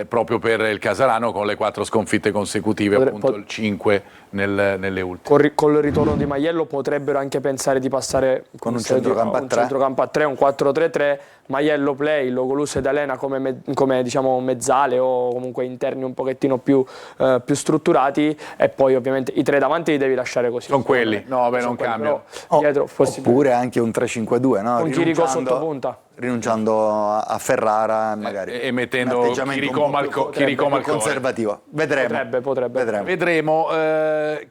Proprio per il Casarano, con le 4 sconfitte consecutive, appunto il 5 nelle ultime. Con il ritorno di Maiello potrebbero anche pensare di passare con un centrocampo a 3, un 4-3-3, Maiello play, Logolus ed Elena come diciamo mezzale o comunque interni un pochettino più strutturati, e poi ovviamente i 3 davanti li devi lasciare così. Sono quelli, no vabbè, non cambia. Oppure anche un 3-5-2, no? Con Chirico sotto punta. Rinunciando a Ferrara magari e mettendo Chirico al conservativo. Vedremo. Vedremo.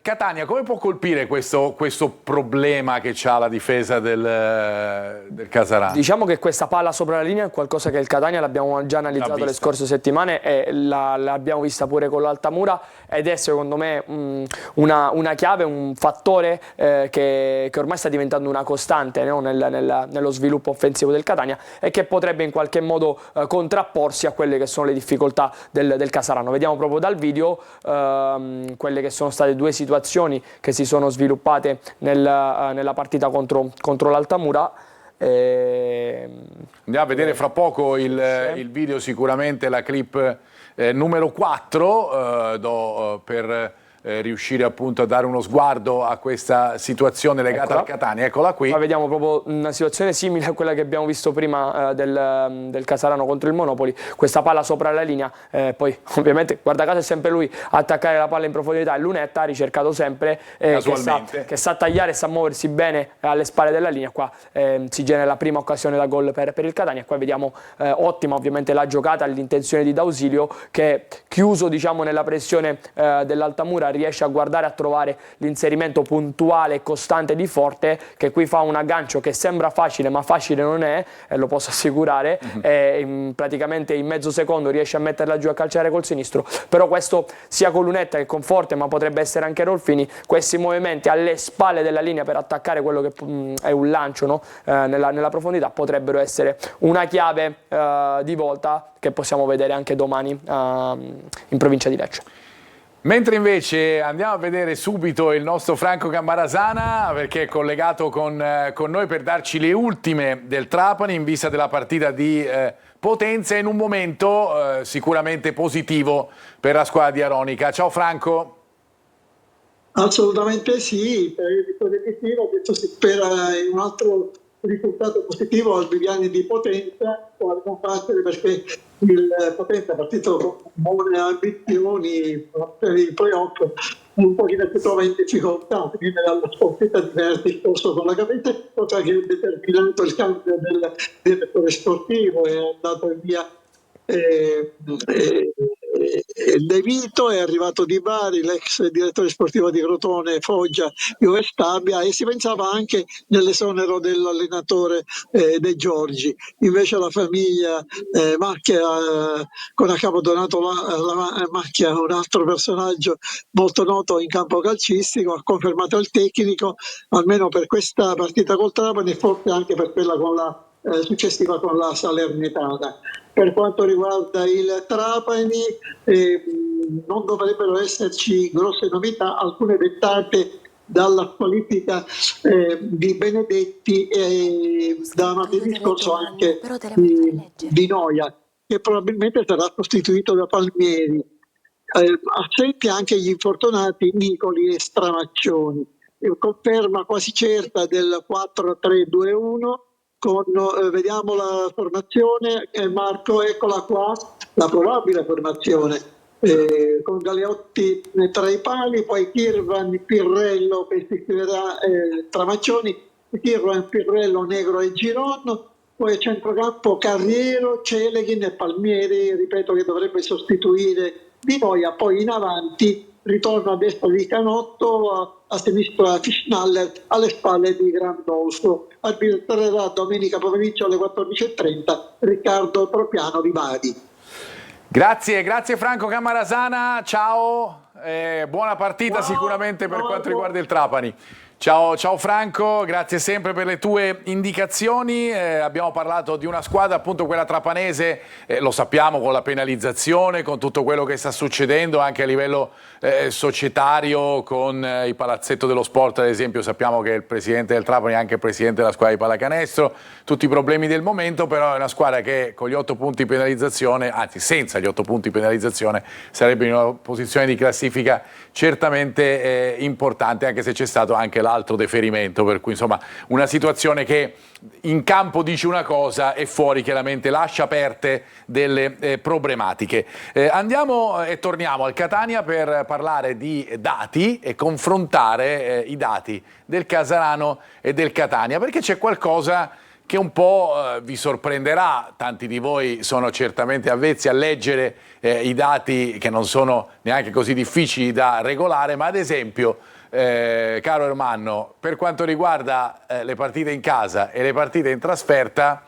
Catania, come può colpire questo problema che ha la difesa del Casarano? Diciamo che questa palla sopra la linea è qualcosa che il Catania l'abbiamo già analizzato le scorse settimane e l'abbiamo vista pure con l'Altamura, ed è secondo me una chiave, un fattore che ormai sta diventando una costante, no? nello sviluppo offensivo del Catania, e che potrebbe in qualche modo contrapporsi a quelle che sono le difficoltà del Casarano. Vediamo proprio dal video quelle che sono state 2 situazioni che si sono sviluppate nella partita contro l'Altamura. Andiamo a vedere fra poco il video, sicuramente la clip numero 4 per riuscire appunto a dare uno sguardo a questa situazione legata al Catania. Eccola qui. Qua vediamo proprio una situazione simile a quella che abbiamo visto prima del Casarano contro il Monopoli, questa palla sopra la linea, poi ovviamente guarda caso è sempre lui a attaccare la palla in profondità, e Lunetta ha ricercato sempre che sa tagliare e sa muoversi bene alle spalle della linea. Qua si genera la prima occasione da gol per il Catania. Qua vediamo ottima ovviamente la giocata, l'intenzione di D'Ausilio, che chiuso diciamo nella pressione dell'Altamura riesce a guardare, a trovare l'inserimento puntuale e costante di Forte, che qui fa un aggancio che sembra facile ma facile non è, e lo posso assicurare, e praticamente in mezzo secondo riesce a metterla giù a calciare col sinistro. Però questo sia con Lunetta che con Forte, ma potrebbe essere anche Rolfini, questi movimenti alle spalle della linea per attaccare quello che è un lancio, no? nella profondità, potrebbero essere una chiave di volta che possiamo vedere anche domani in provincia di Lecce. Mentre invece andiamo a vedere subito il nostro Franco Cammarasana, perché è collegato con noi per darci le ultime del Trapani in vista della partita di Potenza, in un momento sicuramente positivo per la squadra di Aronica. Ciao Franco. Assolutamente sì, per il positivo, adesso si spera in un altro risultato positivo al Viviani di Potenza, può passare perché il Potenza è partito con buone ambizioni per i playoff, un pochino si trova in difficoltà, viene dalla sconfitta di venerdì scorso con la Capitale, cosa che ha determinato il cambio del direttore sportivo, è andato via De Vito, è arrivato Di Bari, l'ex direttore sportivo di Crotone, Foggia, Juve Stabia, e si pensava anche nell'esonero dell'allenatore De Giorgi. Invece la famiglia Macchia, con a capo Donato Macchia, un altro personaggio molto noto in campo calcistico, ha confermato il tecnico almeno per questa partita col Trapani e forse anche per quella con la successiva con la Salernitana. Per quanto riguarda il Trapani, non dovrebbero esserci grosse novità, alcune dettate dalla qualifica di Benedetti e da martedì scorso anche di Noia, che probabilmente sarà sostituito da Palmieri. Assenti anche gli infortunati Nicoli e Stramaccioni. Conferma quasi certa del 4-3-2-1. Vediamo la formazione, Marco, eccola qua, la probabile formazione, con Galeotti tra i pali, poi Kirvan, Pirrello che si scriverà Tramaccioni, Kirvan, Pirrello, Negro e Giron, poi a centrocampo Carriero, Celeghin e Palmieri, ripeto che dovrebbe sostituire Di Noia, poi in avanti ritorno a destra di Canotto, a sinistra Fischnaller, alle spalle di Grandolfo. Arbitrerà domenica pomeriggio alle 14:30 Riccardo Tropiano di Bari. Grazie Franco Cammarasana, ciao, buona partita sicuramente per quanto riguarda il Trapani. Ciao Franco, grazie sempre per le tue indicazioni. Abbiamo parlato di una squadra, appunto quella trapanese, lo sappiamo, con la penalizzazione, con tutto quello che sta succedendo anche a livello societario, con il Palazzetto dello Sport ad esempio. Sappiamo che il presidente del Trapani è anche il presidente della squadra di pallacanestro, tutti i problemi del momento, però è una squadra che con gli 8 punti di penalizzazione, anzi senza gli 8 punti di penalizzazione, sarebbe in una posizione di classifica certamente importante, anche se c'è stato anche l'altro deferimento, per cui insomma una situazione che in campo dice una cosa e fuori chiaramente lascia aperte delle problematiche. Andiamo e torniamo al Catania per parlare di dati e confrontare i dati del Casarano e del Catania, perché c'è qualcosa che un po' vi sorprenderà. Tanti di voi sono certamente avvezzi a leggere i dati, che non sono neanche così difficili da regolare, ma ad esempio, caro Ermanno, per quanto riguarda le partite in casa e le partite in trasferta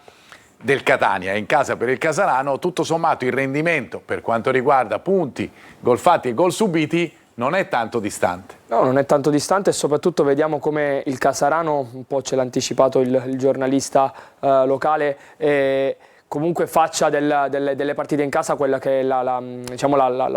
del Catania, in casa per il Casarano, tutto sommato il rendimento per quanto riguarda punti, gol fatti e gol subiti non è tanto distante. No, non è tanto distante, e soprattutto vediamo come il Casarano, un po' ce l'ha anticipato il giornalista locale, comunque faccia delle partite in casa quella che è la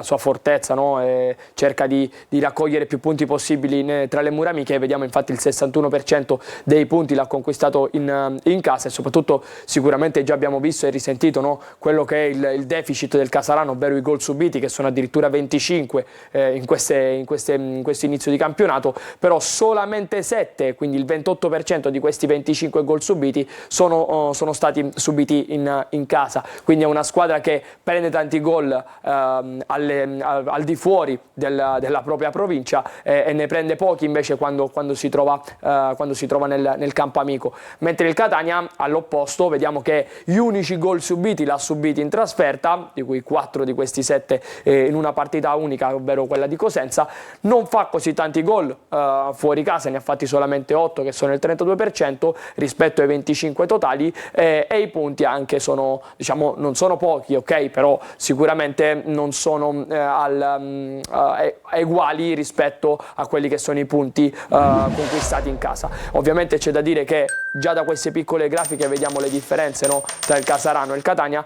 sua fortezza, no? Cerca di raccogliere più punti possibili tra le mura amiche. Vediamo infatti il 61% dei punti l'ha conquistato in casa, e soprattutto sicuramente già abbiamo visto e risentito, no? Quello che è il deficit del Casarano, ovvero i gol subiti, che sono addirittura 25 in questo inizio di campionato, però solamente 7, quindi il 28% di questi 25 gol subiti sono stati subiti in in casa, quindi è una squadra che prende tanti gol al di fuori della propria provincia e ne prende pochi invece quando si trova nel campo amico, mentre il Catania all'opposto vediamo che gli unici gol subiti l'ha subiti in trasferta, di cui 4 di questi 7 in una partita unica, ovvero quella di Cosenza. Non fa così tanti gol fuori casa, ne ha fatti solamente 8 che sono il 32% rispetto ai 25 totali, e i punti anche sono, diciamo, non sono pochi, ok, però sicuramente non sono uguali rispetto a quelli che sono i punti conquistati in casa. Ovviamente c'è da dire che già da queste piccole grafiche vediamo le differenze, no, tra il Casarano e il Catania,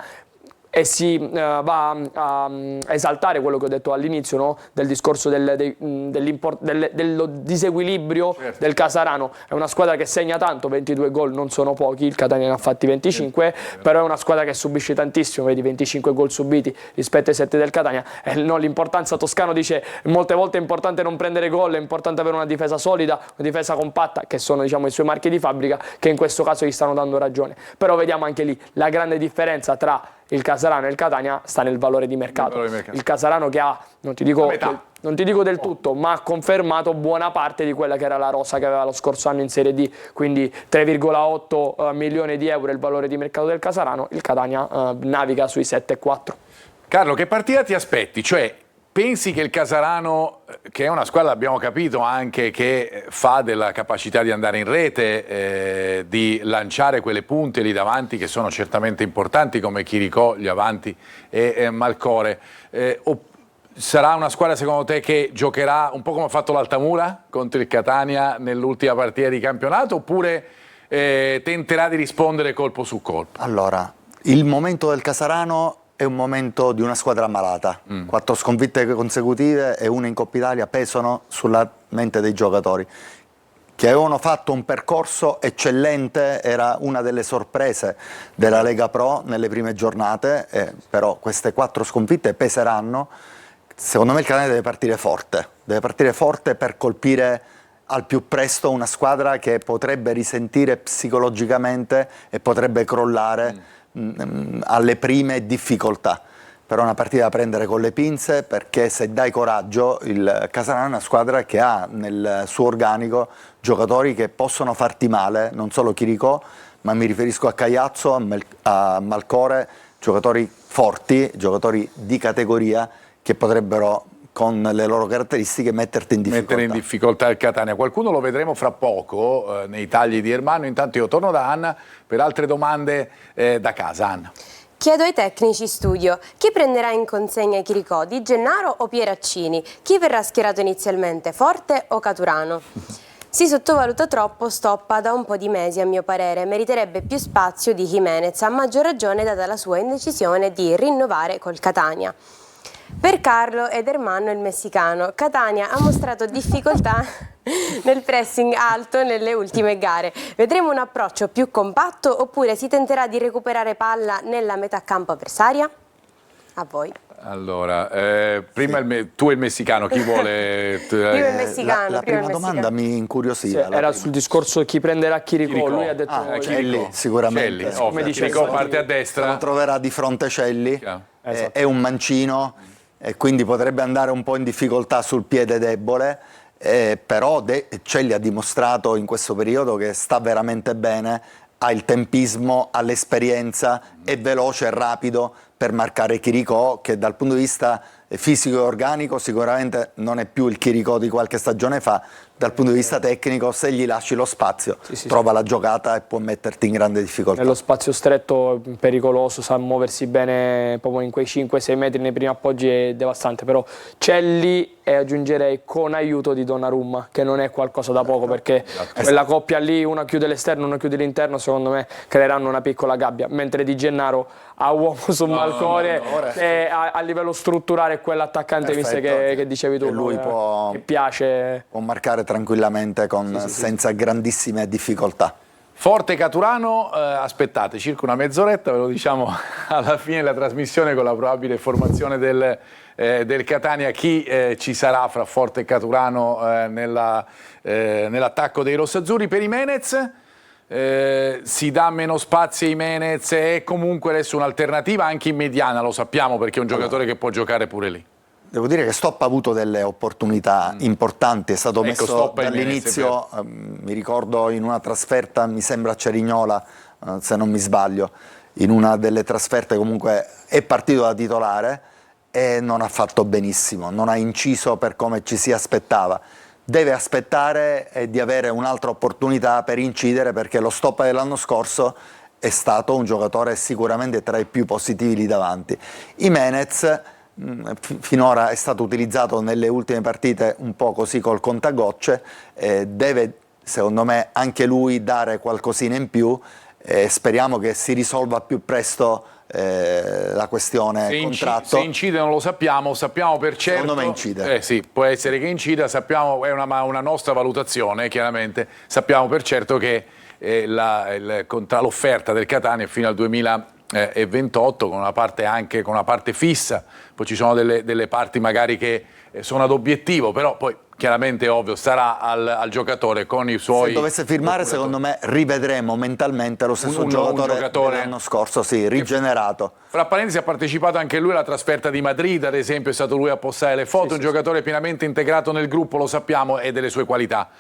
e si va a esaltare quello che ho detto all'inizio, no? Del discorso dello disequilibrio, certo, del Casarano. È una squadra che segna tanto, 22 gol non sono pochi, il Catania ne ha fatti 25, però è una squadra che subisce tantissimo, vedi 25 gol subiti rispetto ai 7 del Catania. No, l'importanza, Toscano dice molte volte è importante non prendere gol, è importante avere una difesa solida, una difesa compatta, che sono, diciamo, i suoi marchi di fabbrica, che in questo caso gli stanno dando ragione. Però vediamo anche lì la grande differenza tra il Casarano e il Catania sta nel valore di mercato. Il Casarano che ha, non ti dico del tutto, ma ha confermato buona parte di quella che era la rosa che aveva lo scorso anno in Serie D, quindi 3,8 milioni di euro il valore di mercato del Casarano, il Catania naviga sui 7,4. Carlo, che partita ti aspetti? Cioè, pensi che il Casarano, che è una squadra, abbiamo capito anche, che fa della capacità di andare in rete, di lanciare quelle punte lì davanti che sono certamente importanti, come Chiricò, gli avanti e Malcore, sarà una squadra secondo te che giocherà un po' come ha fatto l'Altamura contro il Catania nell'ultima partita di campionato, oppure tenterà di rispondere colpo su colpo? Allora, il momento del Casarano è un momento di una squadra ammalata. 4 sconfitte consecutive e una in Coppa Italia pesano sulla mente dei giocatori che avevano fatto un percorso eccellente, era una delle sorprese della Lega Pro nelle prime giornate, però queste 4 sconfitte peseranno. Secondo me il Catania deve partire forte per colpire al più presto una squadra che potrebbe risentire psicologicamente e potrebbe crollare alle prime difficoltà. Però è una partita da prendere con le pinze, perché se dai coraggio, il Casarano è una squadra che ha nel suo organico giocatori che possono farti male, non solo Chiricò, ma mi riferisco a Cagliazzo, a Malcore, giocatori forti, giocatori di categoria che potrebbero, con le loro caratteristiche, mettere in difficoltà il Catania. Qualcuno lo vedremo fra poco nei tagli di Ermanno. Intanto io torno da Anna per altre domande da casa. Anna. Chiedo ai tecnici studio, chi prenderà in consegna Chiricò, Di Gennaro o Pieraccini? Chi verrà schierato inizialmente, Forte o Caturano? Si sottovaluta troppo Stoppa da un po' di mesi, a mio parere. Meriterebbe più spazio di Jimenez, a maggior ragione data la sua indecisione di rinnovare col Catania. Per Carlo ed Ermanno il messicano, Catania ha mostrato difficoltà nel pressing alto nelle ultime gare. Vedremo un approccio più compatto oppure si tenterà di recuperare palla nella metà campo avversaria? A voi. Allora, prima tu e il messicano, chi vuole? Io il messicano. La prima domanda mi incuriosiva. Era sul discorso chi prenderà Chiricò. Lui ha detto Celli, sicuramente. Celli, come dice, Chiricò parte a destra. Lo troverà di fronte Celli, è un mancino e quindi potrebbe andare un po' in difficoltà sul piede debole, però Celli ha dimostrato in questo periodo che sta veramente bene, ha il tempismo, ha l'esperienza, è veloce e rapido per marcare Chiricò, che dal punto di vista fisico e organico sicuramente non è più il Chiricò di qualche stagione fa. Dal punto di vista tecnico, se gli lasci lo spazio, trova la giocata e può metterti in grande difficoltà. Nello spazio stretto pericoloso, sa muoversi bene proprio in quei 5-6 metri nei primi appoggi, è devastante. Però Celli, e aggiungerei con aiuto di Donnarumma, che non è qualcosa da poco, perché quella coppia lì, una chiude l'esterno, una chiude l'interno, secondo me creeranno una piccola gabbia, mentre Di Gennaro a uomo su Malcore e a livello strutturale quell'attaccante che dicevi tu, lui che piace, può marcare tranquillamente senza grandissime difficoltà. Forte Caturano, aspettate circa una mezz'oretta, ve lo diciamo alla fine della trasmissione, con la probabile formazione del Catania, chi ci sarà fra Forte e Caturano nell'attacco dei rossazzurri. Per Jimenez, si dà meno spazio ai Jimenez, è comunque adesso un'alternativa anche in mediana, lo sappiamo, perché è un giocatore che può giocare pure lì. Devo dire che Stop ha avuto delle opportunità importanti, è stato Ecco, messo Stop e dall'inizio, mi ricordo in una trasferta, mi sembra a Cerignola, se non mi sbaglio, in una delle trasferte comunque è partito da titolare e non ha fatto benissimo, non ha inciso per come ci si aspettava. Deve aspettare di avere un'altra opportunità per incidere, perché lo Stop dell'anno scorso è stato un giocatore sicuramente tra i più positivi lì davanti. Jimenez finora è stato utilizzato nelle ultime partite un po' così col contagocce, deve secondo me anche lui dare qualcosina in più, speriamo che si risolva più presto la questione contratto. Se incide non lo sappiamo, sappiamo per certo. Secondo me incide. Sì, può essere che incida, sappiamo, è una nostra valutazione chiaramente, sappiamo per certo che l'offerta del Catania fino al 2028 con una parte anche con una parte fissa, poi ci sono delle parti magari che sono ad obiettivo, però poi chiaramente è ovvio, sarà al giocatore con i suoi... Se dovesse firmare, secondo me, rivedremo mentalmente lo stesso giocatore dell'anno scorso, sì, rigenerato. Fra parentesi ha partecipato anche lui alla trasferta di Madrid, ad esempio, è stato lui a postare le foto, un giocatore pienamente integrato nel gruppo, lo sappiamo, e delle sue qualità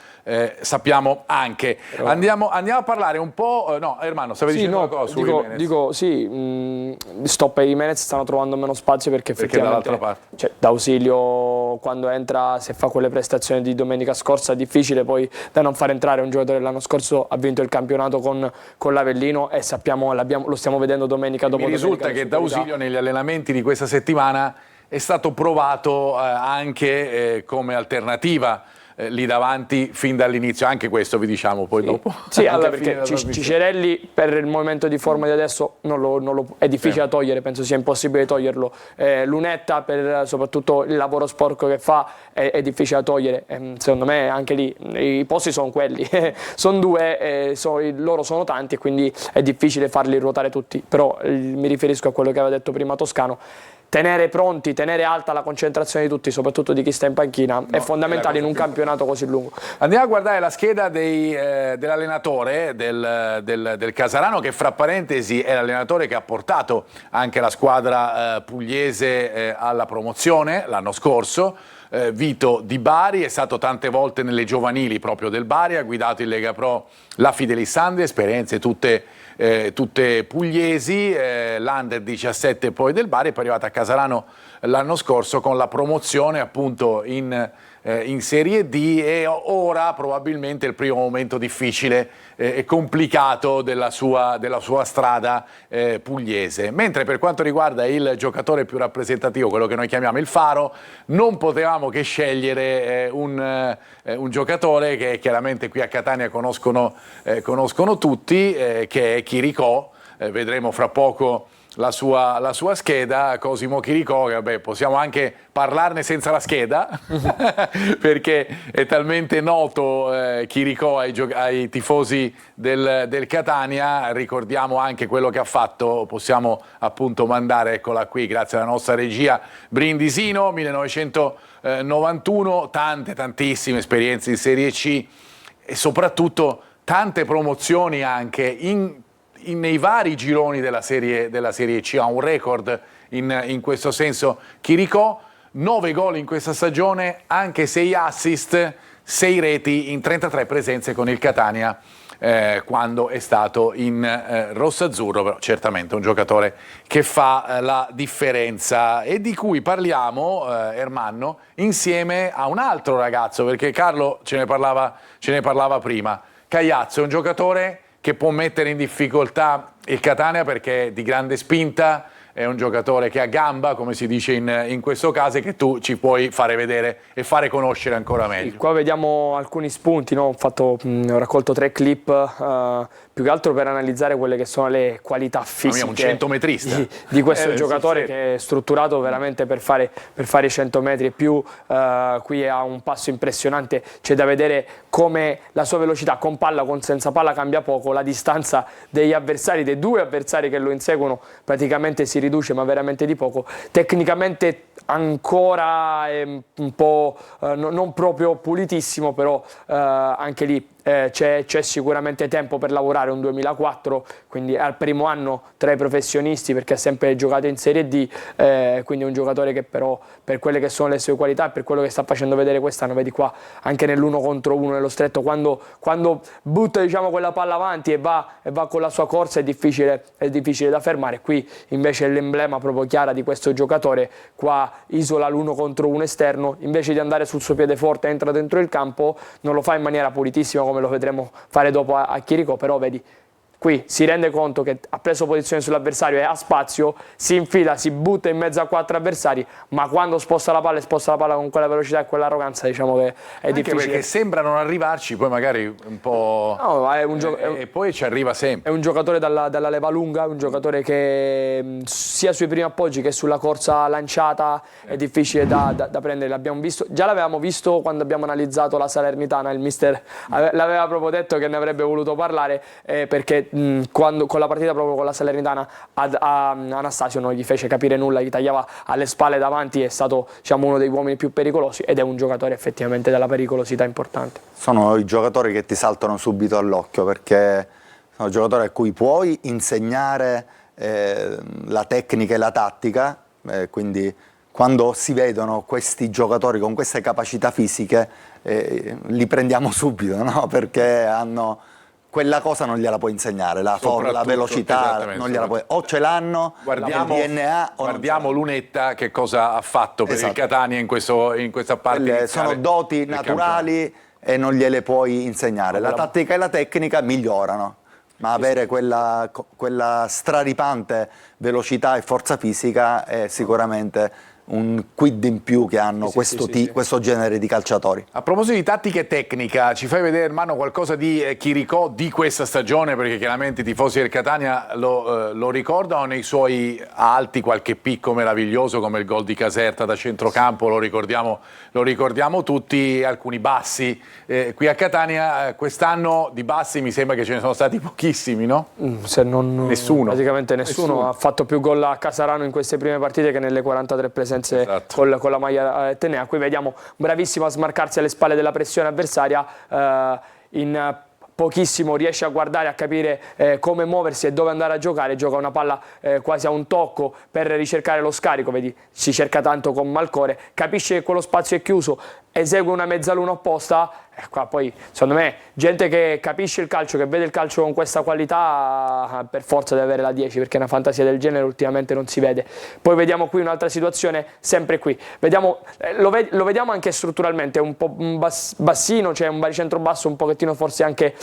sappiamo anche. Andiamo a parlare un po'... No, Ermanno, stavi dicendo una cosa su Jimenez? Stop e Jimenez stanno trovando meno spazio perché effettivamente dall'altra parte? Cioè, D'Ausilio quando entra, se fa quelle prestazioni di domenica scorsa, è difficile poi da non far entrare un giocatore. L'anno scorso ha vinto il campionato con l'Avellino e sappiamo, lo stiamo vedendo domenica dopo domenica. Mi risulta che D'Ausilio negli allenamenti di questa settimana è stato provato anche come alternativa lì davanti fin dall'inizio, anche questo vi diciamo poi dopo. Sì, allora perché Cicerelli per il momento di forma di adesso è difficile da togliere, penso sia impossibile toglierlo. Lunetta per soprattutto il lavoro sporco che fa è difficile da togliere, secondo me anche lì i posti sono quelli, sono due, loro sono tanti e quindi è difficile farli ruotare tutti, però mi riferisco a quello che aveva detto prima Toscano. Tenere pronti, tenere alta la concentrazione di tutti, soprattutto di chi sta in panchina, è fondamentale in un campionato così lungo. Andiamo a guardare la scheda dell'allenatore del Casarano, che fra parentesi è l'allenatore che ha portato anche la squadra pugliese alla promozione l'anno scorso. Vito Di Bari, è stato tante volte nelle giovanili proprio del Bari, ha guidato in Lega Pro la Fidelissandria, esperienze tutte pugliesi, l'Under 17 poi del Bari, e poi è arrivata a Casarano l'anno scorso con la promozione appunto in Serie D, e ora probabilmente il primo momento difficile e complicato della sua strada pugliese. Mentre per quanto riguarda il giocatore più rappresentativo, quello che noi chiamiamo il faro, non potevamo che scegliere un giocatore che chiaramente qui a Catania conoscono tutti, che è Chiricò. Vedremo fra poco la sua scheda, Cosimo Chiricò, che vabbè, possiamo anche parlarne senza la scheda perché è talmente noto Chiricò ai tifosi del Catania. Ricordiamo anche quello che ha fatto, possiamo appunto mandare, eccola qui grazie alla nostra regia, Brindisino 1991, tantissime esperienze in Serie C e soprattutto tante promozioni anche nei vari gironi della serie C. Ha un record in questo senso Chiricò, 9 gol in questa stagione, anche 6 assist, 6 reti in 33 presenze con il Catania quando è stato in rossazzurro, però certamente un giocatore che fa la differenza e di cui parliamo, Ermanno, insieme a un altro ragazzo, perché Carlo ce ne parlava prima. Cagliazzo è un giocatore che può mettere in difficoltà il Catania perché è di grande spinta, è un giocatore che ha gamba, come si dice in questo caso, e che tu ci puoi fare vedere e fare conoscere ancora meglio. Qua vediamo alcuni spunti, no? Ho raccolto 3 clip, più che altro per analizzare quelle che sono le qualità fisiche un centometrista di questo giocatore che è strutturato veramente per fare i 100 metri e più. Qui ha un passo impressionante, c'è da vedere come la sua velocità con palla, con senza palla cambia poco, la distanza dei due avversari che lo inseguono praticamente si riduce, ma veramente di poco. Tecnicamente ancora è un po' non proprio pulitissimo, però anche lì c'è sicuramente tempo per lavorare, un 2004, quindi è al primo anno tra i professionisti perché ha sempre giocato in Serie D, quindi è un giocatore che però per quelle che sono le sue qualità, per quello che sta facendo vedere quest'anno, vedi qua anche nell'1 contro 1 nello stretto, quando butta, diciamo, quella palla avanti e va con la sua corsa è difficile da fermare. Qui invece è l'emblema proprio chiara di questo giocatore, qua isola l'1 contro 1 esterno, invece di andare sul suo piede forte entra dentro il campo, non lo fa in maniera pulitissima come lo vedremo fare dopo a Chirico, però vedi, qui si rende conto che ha preso posizione sull'avversario e ha spazio, si infila, si butta in mezzo a 4 avversari, ma quando sposta la palla con quella velocità e quell'arroganza, diciamo che è anche difficile. perché sembra non arrivarci, poi magari un po'... No, e poi ci arriva sempre. È un giocatore dalla leva lunga, un giocatore che sia sui primi appoggi che sulla corsa lanciata è difficile da prendere. Già l'avevamo visto quando abbiamo analizzato la Salernitana, il mister l'aveva proprio detto che ne avrebbe voluto parlare, perché quando, con la partita proprio con la Salernitana a Anastasio non gli fece capire nulla, gli tagliava alle spalle davanti, è stato, diciamo, uno dei uomini più pericolosi ed è un giocatore effettivamente dalla pericolosità importante. Sono i giocatori che ti saltano subito all'occhio perché sono giocatori a cui puoi insegnare la tecnica e la tattica, quindi quando si vedono questi giocatori con queste capacità fisiche li prendiamo subito, no? Perché hanno... quella cosa non gliela puoi insegnare, la velocità non gliela puoi, o ce l'hanno, guardiamo il DNA, o guardiamo Lunetta che cosa ha fatto per il Catania in questa parte iniziale. Sono doti naturali e non gliele puoi insegnare, la tattica e la tecnica migliorano, ma avere quella straripante velocità e forza fisica è sicuramente un quid in più che hanno questo genere di calciatori. A proposito di tattica e tecnica, ci fai vedere, Ermanno, qualcosa di Chirico di questa stagione, perché chiaramente i tifosi del Catania lo ricordano nei suoi alti, qualche picco meraviglioso come il gol di Caserta da centrocampo, lo ricordiamo tutti, alcuni bassi. Qui a Catania quest'anno di bassi mi sembra che ce ne sono stati pochissimi, no? Nessuno. Praticamente nessuno. Ha fatto più gol a Casarano in queste prime partite che nelle 43 presenze con la maglia Tenea. Qui vediamo bravissimo a smarcarsi alle spalle della pressione avversaria, in pochissimo riesce a guardare, a capire come muoversi e dove andare a giocare, gioca una palla quasi a un tocco per ricercare lo scarico, vedi, si cerca tanto con Malcore, capisce che quello spazio è chiuso, esegue una mezzaluna opposta. Qua poi, secondo me, gente che capisce il calcio, che vede il calcio con questa qualità, per forza deve avere la 10, perché una fantasia del genere ultimamente non si vede. Poi vediamo qui un'altra situazione, sempre qui. Vediamo, lo vediamo anche strutturalmente, un po' bassino, c'è un baricentro basso un pochettino forse anche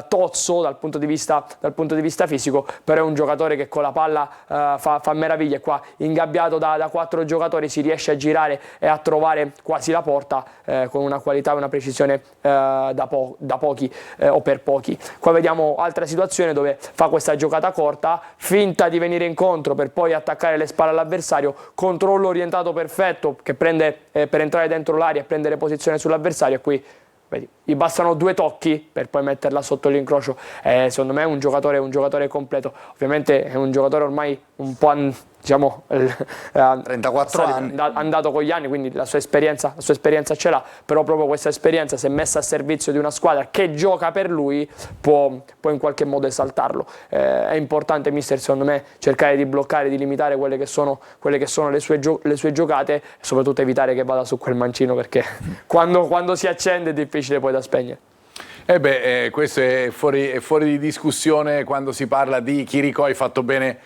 tozzo dal punto di vista fisico, però è un giocatore che con la palla fa meraviglie. Qua, ingabbiato da 4 giocatori, si riesce a girare e a trovare quasi la porta con una qualità e una precisione da pochi o per pochi. Qua vediamo altra situazione dove fa questa giocata corta, finta di venire incontro per poi attaccare le spalle all'avversario, controllo orientato perfetto che prende per entrare dentro l'area e prendere posizione sull'avversario, e qui vedi, gli bastano 2 tocchi per poi metterla sotto l'incrocio. Secondo me è un giocatore completo, ovviamente è un giocatore ormai un po' diciamo 34 anni, andato con gli anni, quindi la sua esperienza ce l'ha, però proprio questa esperienza, se messa a servizio di una squadra che gioca per lui, può in qualche modo esaltarlo. È importante, mister, secondo me, cercare di bloccare, di limitare quelle che sono le sue giocate e soprattutto evitare che vada su quel mancino, perché quando si accende è difficile poi da spegnere. Questo è fuori di discussione quando si parla di Chirico. Hai fatto bene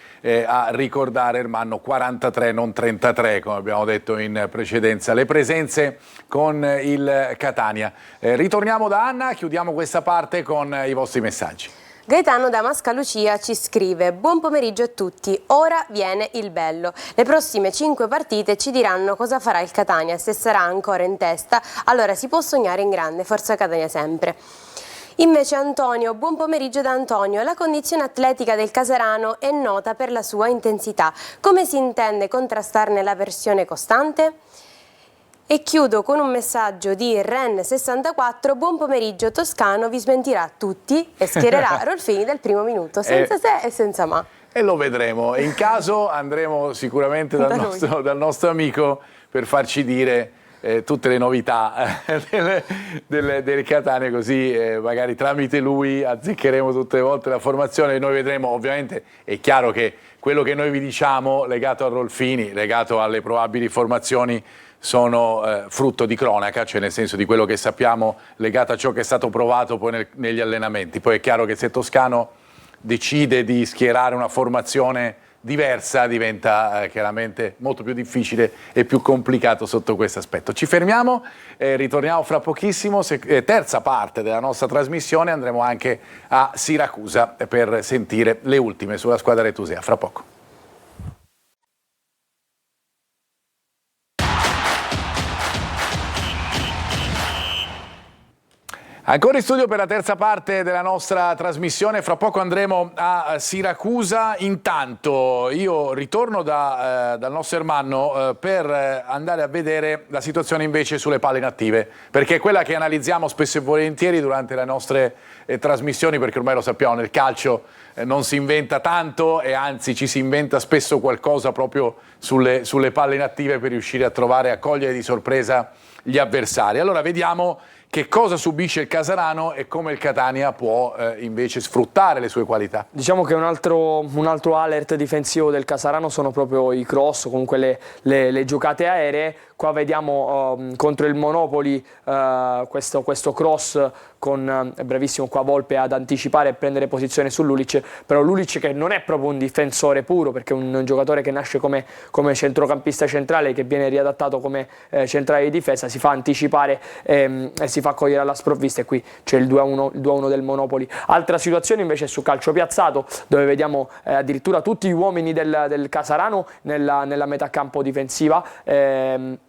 a ricordare, Ermanno, 43 non 33 come abbiamo detto in precedenza, le presenze con il Catania. Ritorniamo da Anna, chiudiamo questa parte con i vostri messaggi. Gaetano da Mascalucia ci scrive: buon pomeriggio a tutti, ora viene il bello. Le prossime 5 partite ci diranno cosa farà il Catania, se sarà ancora in testa, allora si può sognare in grande, forza Catania sempre. Invece Antonio, buon pomeriggio da Antonio, la condizione atletica del Casarano è nota per la sua intensità, come si intende contrastarne la versione costante? E chiudo con un messaggio di Ren64, buon pomeriggio Toscano, vi smentirà tutti e schiererà Rolfini dal primo minuto, senza se e senza ma. E lo vedremo, in caso andremo sicuramente dal nostro amico per farci dire tutte le novità del Catania, così magari tramite lui azzeccheremo tutte le volte la formazione. Noi vedremo, ovviamente è chiaro che quello che noi vi diciamo legato a Rolfini, legato alle probabili formazioni, sono frutto di cronaca, cioè nel senso di quello che sappiamo legato a ciò che è stato provato poi negli allenamenti. Poi è chiaro che se Toscano decide di schierare una formazione diversa diventa chiaramente molto più difficile e più complicato sotto questo aspetto. Ci fermiamo, ritorniamo fra pochissimo, terza parte della nostra trasmissione, andremo anche a Siracusa per sentire le ultime sulla squadra retusea, fra poco. Ancora in studio per la terza parte della nostra trasmissione, fra poco andremo a Siracusa. Intanto io ritorno dal nostro Ermanno per andare a vedere la situazione invece sulle palle inattive, perché è quella che analizziamo spesso e volentieri durante le nostre trasmissioni, perché ormai lo sappiamo, nel calcio non si inventa tanto e anzi ci si inventa spesso qualcosa proprio sulle palle inattive per riuscire a trovare, a cogliere di sorpresa gli avversari. Allora vediamo che cosa subisce il Casarano e come il Catania può invece sfruttare le sue qualità. Diciamo che un altro alert difensivo del Casarano sono proprio i cross, comunque le giocate aeree. Qua vediamo contro il Monopoli questo cross con bravissimo qua Volpe ad anticipare e prendere posizione su Lulic, però Lulic che non è proprio un difensore puro, perché è un giocatore che nasce come centrocampista centrale, che viene riadattato come centrale di difesa, si fa anticipare e si fa cogliere alla sprovvista, e qui c'è il 2-1 del Monopoli. Altra situazione invece è su calcio piazzato, dove vediamo addirittura tutti gli uomini del Casarano nella metà campo difensiva.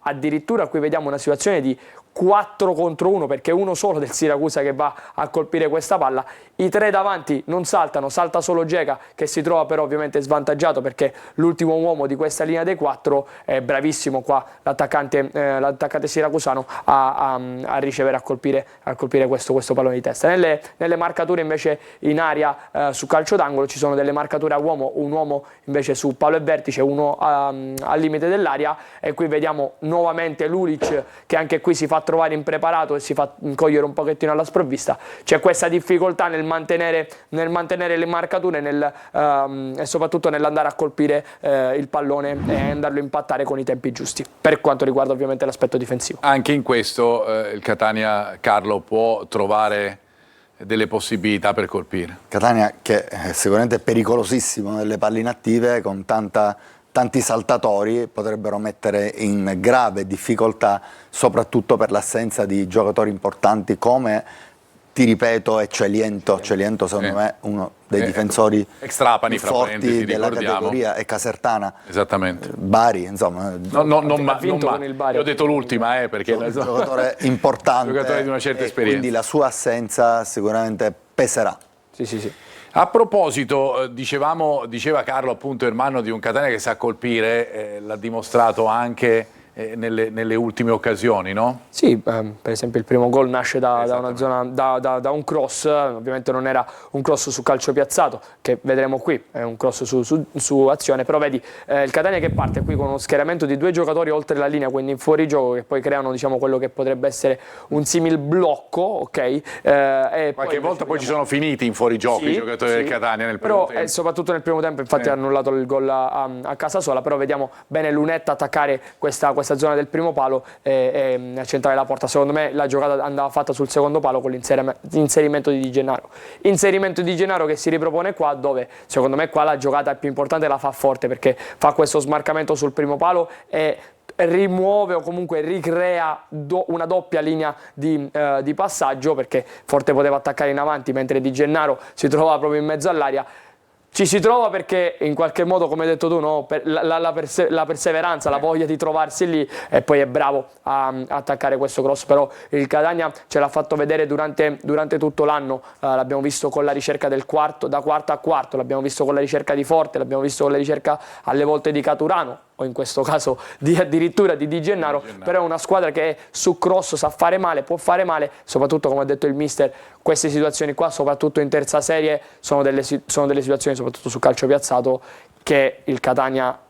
Addirittura qui vediamo una situazione di 4 contro 1, perché uno solo del Siracusa che va a colpire questa palla. I 3 davanti non saltano, salta solo Geca, che si trova però ovviamente svantaggiato perché l'ultimo uomo di questa linea dei 4 è bravissimo qua l'attaccante siracusano a ricevere, a colpire questo pallone di testa. Nelle marcature invece in area su calcio d'angolo ci sono delle marcature a uomo, un uomo invece su palo e vertice, uno al limite dell'area, e qui vediamo nuovamente Lulic che anche qui si fa trovare impreparato e si fa cogliere un pochettino alla sprovvista. C'è questa difficoltà nel mantenere le marcature e soprattutto nell'andare a colpire il pallone e andarlo a impattare con i tempi giusti, per quanto riguarda ovviamente l'aspetto difensivo. Anche in questo il Catania, Carlo, può trovare delle possibilità per colpire. Catania che sicuramente è pericolosissimo nelle palle inattive, con tanti saltatori, potrebbero mettere in grave difficoltà, soprattutto per l'assenza di giocatori importanti come, ti ripeto, è Celiento secondo me uno dei difensori Extrapani, forti della categoria, e Casertana, esattamente. Bari, insomma, Ha vinto con il Bari. Io ho detto l'ultima perché un giocatore importante, un giocatore di una certa esperienza, quindi la sua assenza sicuramente peserà. Sì. A proposito, diceva Carlo appunto Ermanno di un Catania che sa colpire, l'ha dimostrato anche nelle ultime occasioni, no? Sì, per esempio il primo gol nasce da una zona, da un cross, ovviamente non era un cross su calcio piazzato, che vedremo qui, è un cross su azione, però vedi il Catania che parte qui con uno schieramento di 2 giocatori oltre la linea, quindi in fuorigioco, che poi creano, diciamo, quello che potrebbe essere un simil blocco, ok? Qualche volta poi ci sono finiti in fuorigioco i giocatori del Catania nel primo tempo. Soprattutto nel primo tempo, infatti ha annullato il gol a Casasola, però vediamo bene Lunetta attaccare questa zona del primo palo e centrare la porta. Secondo me la giocata andava fatta sul secondo palo con l'inserimento di Di Gennaro. Inserimento di Di Gennaro che si ripropone qua, dove secondo me qua la giocata più importante la fa Forte, perché fa questo smarcamento sul primo palo e rimuove o comunque ricrea una doppia linea di passaggio, perché Forte poteva attaccare in avanti mentre Di Gennaro si trovava proprio in mezzo all'area. Ci si trova perché in qualche modo, come hai detto tu, no? La perseveranza, la voglia di trovarsi lì, e poi è bravo a attaccare questo cross. Però il Catania ce l'ha fatto vedere durante tutto l'anno, l'abbiamo visto con la ricerca del quarto, da quarto a quarto, l'abbiamo visto con la ricerca di Forte, l'abbiamo visto con la ricerca alle volte di Caturano, o in questo caso addirittura di Di Gennaro. Però è una squadra che su cross sa fare male, può fare male, soprattutto come ha detto il mister, queste situazioni qua, soprattutto in terza serie, sono delle situazioni, soprattutto su calcio piazzato,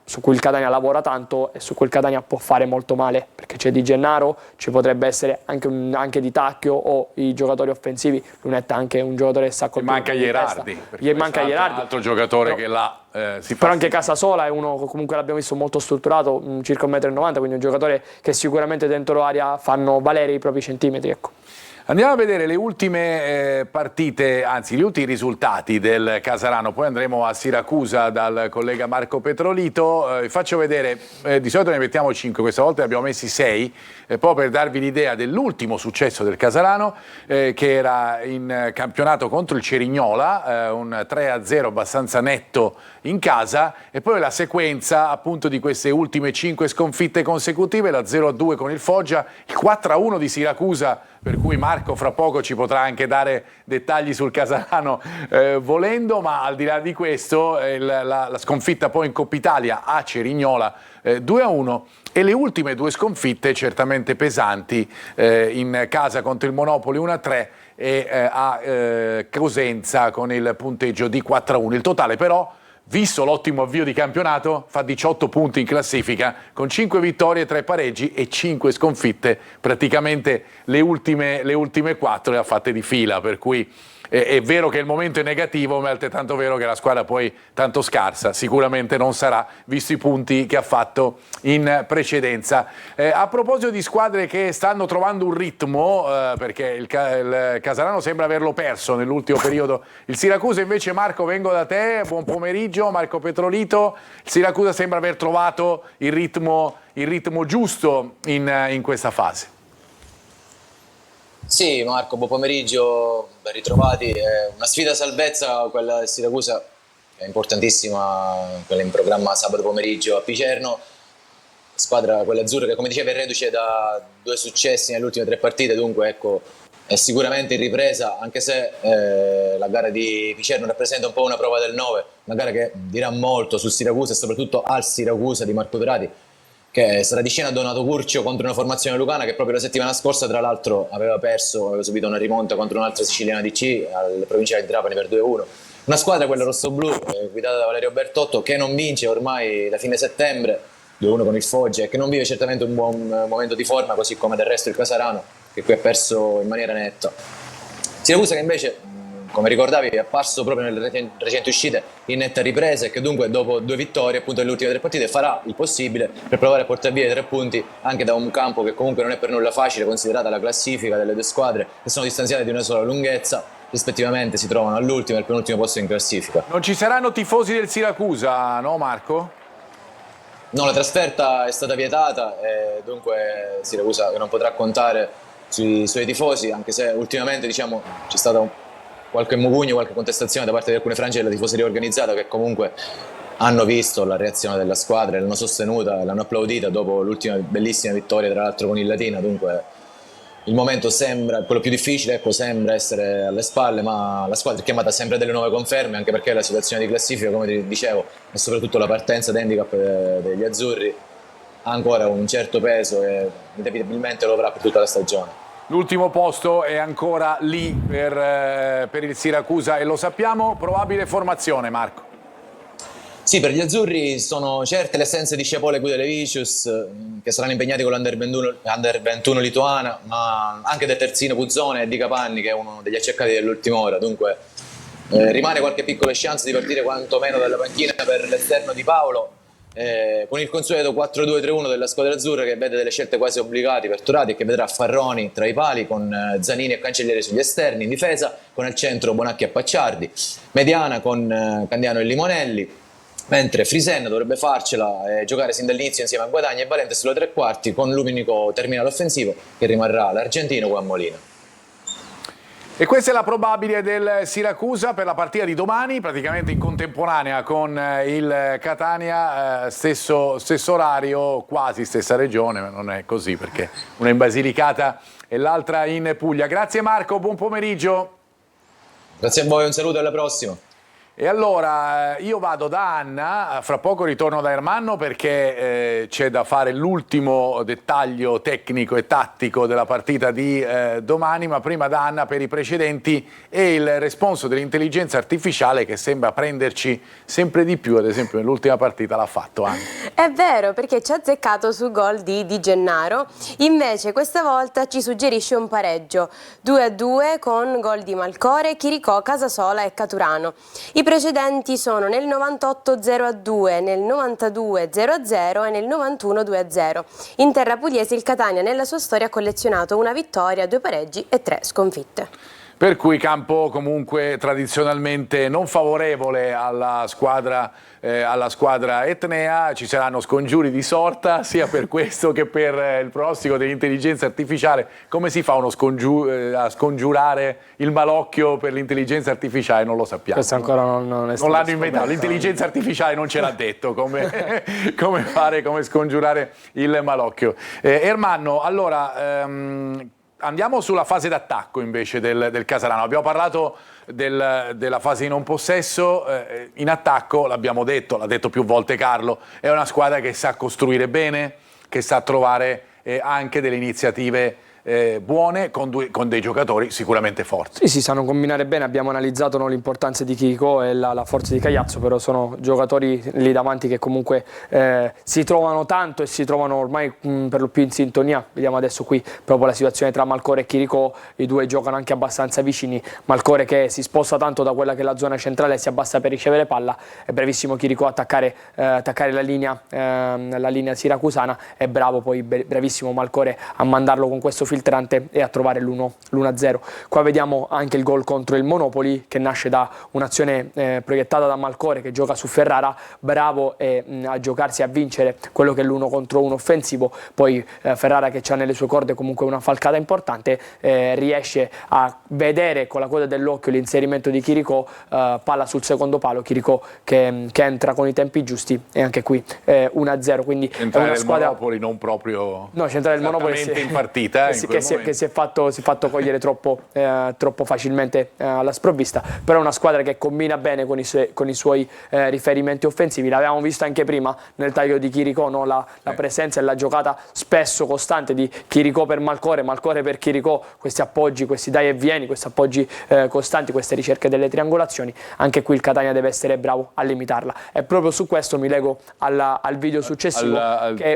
su cui il Catania lavora tanto e su cui il Catania può fare molto male, perché c'è Di Gennaro, ci potrebbe essere anche Di Tacchio o i giocatori offensivi. Lunetta è anche un giocatore che sa colpire. Manca Gherardi, Gli manca Gherardi, altro giocatore che là si fa. però anche Casasola è uno, comunque l'abbiamo visto, molto strutturato, circa 1,90 m, quindi un giocatore che sicuramente dentro l'area fanno valere i propri centimetri, ecco. Andiamo a vedere le ultime partite, anzi gli ultimi risultati del Casarano, poi andremo a Siracusa dal collega Marco Petrolito. Vi faccio vedere, di solito ne mettiamo 5, questa volta ne abbiamo messi 6, poi per darvi l'idea dell'ultimo successo del Casarano, che era in campionato contro il Cerignola, un 3-0 abbastanza netto in casa, e poi la sequenza appunto di queste ultime 5 sconfitte consecutive, la 0-2 con il Foggia, il 4-1 di Siracusa, per cui Marco fra poco ci potrà anche dare dettagli sul Casarano volendo, ma al di là di questo la sconfitta poi in Coppa Italia a Cerignola 2-1, e le ultime 2 sconfitte certamente pesanti, in casa contro il Monopoli 1-3 e a Cosenza con il punteggio di 4-1. Il totale però, visto l'ottimo avvio di campionato, fa 18 punti in classifica con 5 vittorie, 3 pareggi e 5 sconfitte, praticamente le ultime 4 le ha fatte di fila, per cui è vero che il momento è negativo, ma è altrettanto vero che la squadra poi tanto scarsa sicuramente non sarà, visto i punti che ha fatto in precedenza. A proposito di squadre che stanno trovando un ritmo, perché il Casarano sembra averlo perso nell'ultimo periodo, il Siracusa invece, Marco, vengo da te, buon pomeriggio, Marco Petrolito. Il Siracusa sembra aver trovato il ritmo giusto in questa fase. Sì, Marco, buon pomeriggio, ben ritrovati. È una sfida a salvezza quella del Siracusa, è importantissima, quella in programma sabato pomeriggio a Picerno. Squadra, quella azzurra, che come dicevi è reduce da 2 successi nelle ultime 3 partite, dunque ecco, è sicuramente in ripresa, anche se la gara di Picerno rappresenta un po' una prova del 9, una gara che dirà molto sul Siracusa e soprattutto al Siracusa di Marco Verati, che sarà di scena Donato Curcio contro una formazione lucana che proprio la settimana scorsa tra l'altro aveva subito una rimonta contro un'altra siciliana DC al provinciale di Trapani per 2-1. Una squadra, quella rossoblu, guidata da Valerio Bertotto, che non vince ormai da fine settembre, 2-1 con il Foggia, e che non vive certamente un buon momento di forma, così come del resto il Casarano, che qui ha perso in maniera netta. Siracusa che invece, come ricordavi, è apparso proprio nelle recenti uscite in netta ripresa, e che dunque dopo 2 vittorie appunto nelle ultime 3 partite farà il possibile per provare a portare via i 3 punti anche da un campo che comunque non è per nulla facile, considerata la classifica delle 2 squadre che sono distanziate di una sola lunghezza, rispettivamente si trovano all'ultimo e al penultimo posto in classifica. Non ci saranno tifosi del Siracusa, no Marco? No, la trasferta è stata vietata e dunque Siracusa non potrà contare sui suoi tifosi, anche se ultimamente diciamo c'è stata qualche mugugno, qualche contestazione da parte di alcune frange della tifoseria organizzata, che comunque hanno visto la reazione della squadra, l'hanno sostenuta, l'hanno applaudita dopo l'ultima bellissima vittoria tra l'altro con il Latina. Dunque il momento sembra, quello più difficile, ecco, sembra essere alle spalle, ma la squadra è chiamata sempre a delle nuove conferme, anche perché la situazione di classifica, come ti dicevo, e soprattutto la partenza d'handicap degli azzurri ha ancora un certo peso e inevitabilmente lo avrà per tutta la stagione. L'ultimo posto è ancora lì per il Siracusa e lo sappiamo. Probabile formazione, Marco? Sì, per gli azzurri sono certe le assenze di Sciapole e Gudelevicius, che saranno impegnati con l'Under 21 lituana, ma anche del terzino Puzzone e di Capanni, che è uno degli accercati dell'ultima ora. Dunque rimane qualche piccola chance di partire quantomeno dalla panchina per l'esterno di Paolo, con il consueto 4-2-3-1 della squadra azzurra, che vede delle scelte quasi obbligate per Turati, che vedrà Farroni tra i pali con Zanini e Cancellieri sugli esterni, in difesa con al centro Bonacchi e Pacciardi, mediana con Candiano e Limonelli, mentre Frisen dovrebbe farcela e giocare sin dall'inizio insieme a Guadagni e Valente sulle 3 quarti, con l'unico terminale offensivo che rimarrà l'argentino Juan Molina. E questa è la probabile del Siracusa per la partita di domani, praticamente in contemporanea con il Catania, stesso orario, quasi stessa regione, ma non è così perché una in Basilicata e l'altra in Puglia. Grazie Marco, buon pomeriggio. Grazie a voi, un saluto e alla prossima. E allora io vado da Anna, fra poco ritorno da Ermanno perché c'è da fare l'ultimo dettaglio tecnico e tattico della partita di domani, ma prima da Anna per i precedenti e il responso dell'intelligenza artificiale che sembra prenderci sempre di più, ad esempio nell'ultima partita l'ha fatto Anna. È vero, perché ci ha azzeccato sul gol di Di Gennaro, invece questa volta ci suggerisce un pareggio, 2-2 con gol di Malcore, Chiricò, Casasola e Caturano. I precedenti sono nel 98 0-2, nel 92 0-0 e nel 91 2-0. In terra pugliese il Catania nella sua storia ha collezionato una vittoria, 2 pareggi e 3 sconfitte. Per cui campo comunque tradizionalmente non favorevole alla squadra etnea, ci saranno scongiuri di sorta sia per questo che per il pronostico dell'intelligenza artificiale. Come si fa a scongiurare il malocchio per l'intelligenza artificiale? Non lo sappiamo. Questo ancora non è stato Non l'hanno inventato, l'intelligenza artificiale non ce l'ha detto come scongiurare il malocchio. Ermanno, allora... andiamo sulla fase d'attacco invece del Casarano. Abbiamo parlato della fase di non possesso, in attacco l'abbiamo detto, l'ha detto più volte Carlo, è una squadra che sa costruire bene, che sa trovare anche delle iniziative buone con dei giocatori sicuramente forti. Sì, si sanno combinare bene, abbiamo analizzato l'importanza di Chiricò e la forza di Cagliazzo, però sono giocatori lì davanti che comunque si trovano tanto e si trovano ormai per lo più in sintonia. Vediamo adesso qui proprio la situazione tra Malcore e Chiricò, i due giocano anche abbastanza vicini, Malcore che si sposta tanto da quella che è la zona centrale e si abbassa per ricevere palla, è bravissimo Chiricò a attaccare la linea siracusana, è bravo poi bravissimo Malcore a mandarlo con questo filtrante e a trovare l'1-0. Qua vediamo anche il gol contro il Monopoli che nasce da un'azione proiettata da Malcore che gioca su Ferrara, bravo a giocarsi a vincere quello che è l'1 contro 1 offensivo, poi Ferrara che ha nelle sue corde comunque una falcata importante, riesce a vedere con la coda dell'occhio l'inserimento di Chiricò, palla sul secondo palo, Chiricò che entra con i tempi giusti e anche qui 1-0, quindi centrale è una squadra... Monopoli non proprio centrale del Monopoli in partita che si è fatto cogliere troppo facilmente alla sprovvista, però è una squadra che combina bene con i suoi riferimenti offensivi. L'avevamo visto anche prima nel taglio di Chiricò, no? La presenza e la giocata spesso costante di Chiricò per Malcore, Malcore per Chiricò, questi appoggi, questi dai e vieni, questi appoggi costanti, queste ricerche delle triangolazioni. Anche qui il Catania deve essere bravo a limitarla, e proprio su questo mi lego al video successivo,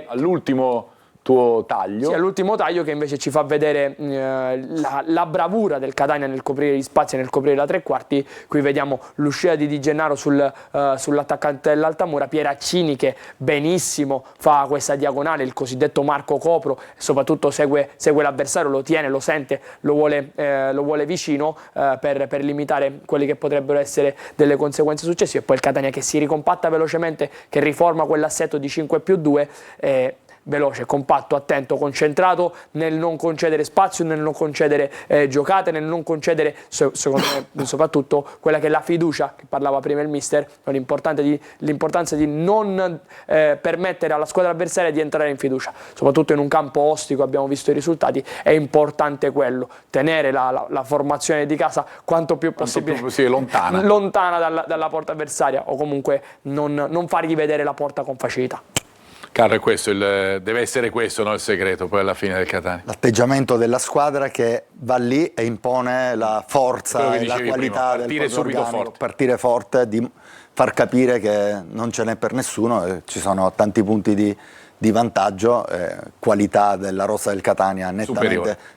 all'ultimo tuo taglio. Sì, all'ultimo taglio che invece ci fa vedere la bravura del Catania nel coprire gli spazi e nel coprire la tre quarti. Qui vediamo l'uscita di Di Gennaro sull'attaccante dell'Altamura, Pieraccini che benissimo fa questa diagonale, il cosiddetto Marco Copro, e soprattutto segue l'avversario, lo tiene, lo sente, lo vuole vicino per limitare quelle che potrebbero essere delle conseguenze successive. E poi il Catania che si ricompatta velocemente, che riforma quell'assetto di 5+2 veloce, compatto, attento, concentrato nel non concedere spazio, nel non concedere giocate, nel non concedere, secondo me, soprattutto quella che è la fiducia, che parlava prima il mister, l'importanza di non permettere alla squadra avversaria di entrare in fiducia, soprattutto in un campo ostico, abbiamo visto i risultati, è importante quello, tenere la formazione di casa quanto più possibile lontana dalla porta avversaria, o comunque non fargli vedere la porta con facilità. Carlo, deve essere questo, no, il segreto poi alla fine del Catania. L'atteggiamento della squadra che va lì e impone la forza e la qualità del proprio organico, partire forte, di far capire che non ce n'è per nessuno, ci sono tanti punti di vantaggio, qualità della rosa del Catania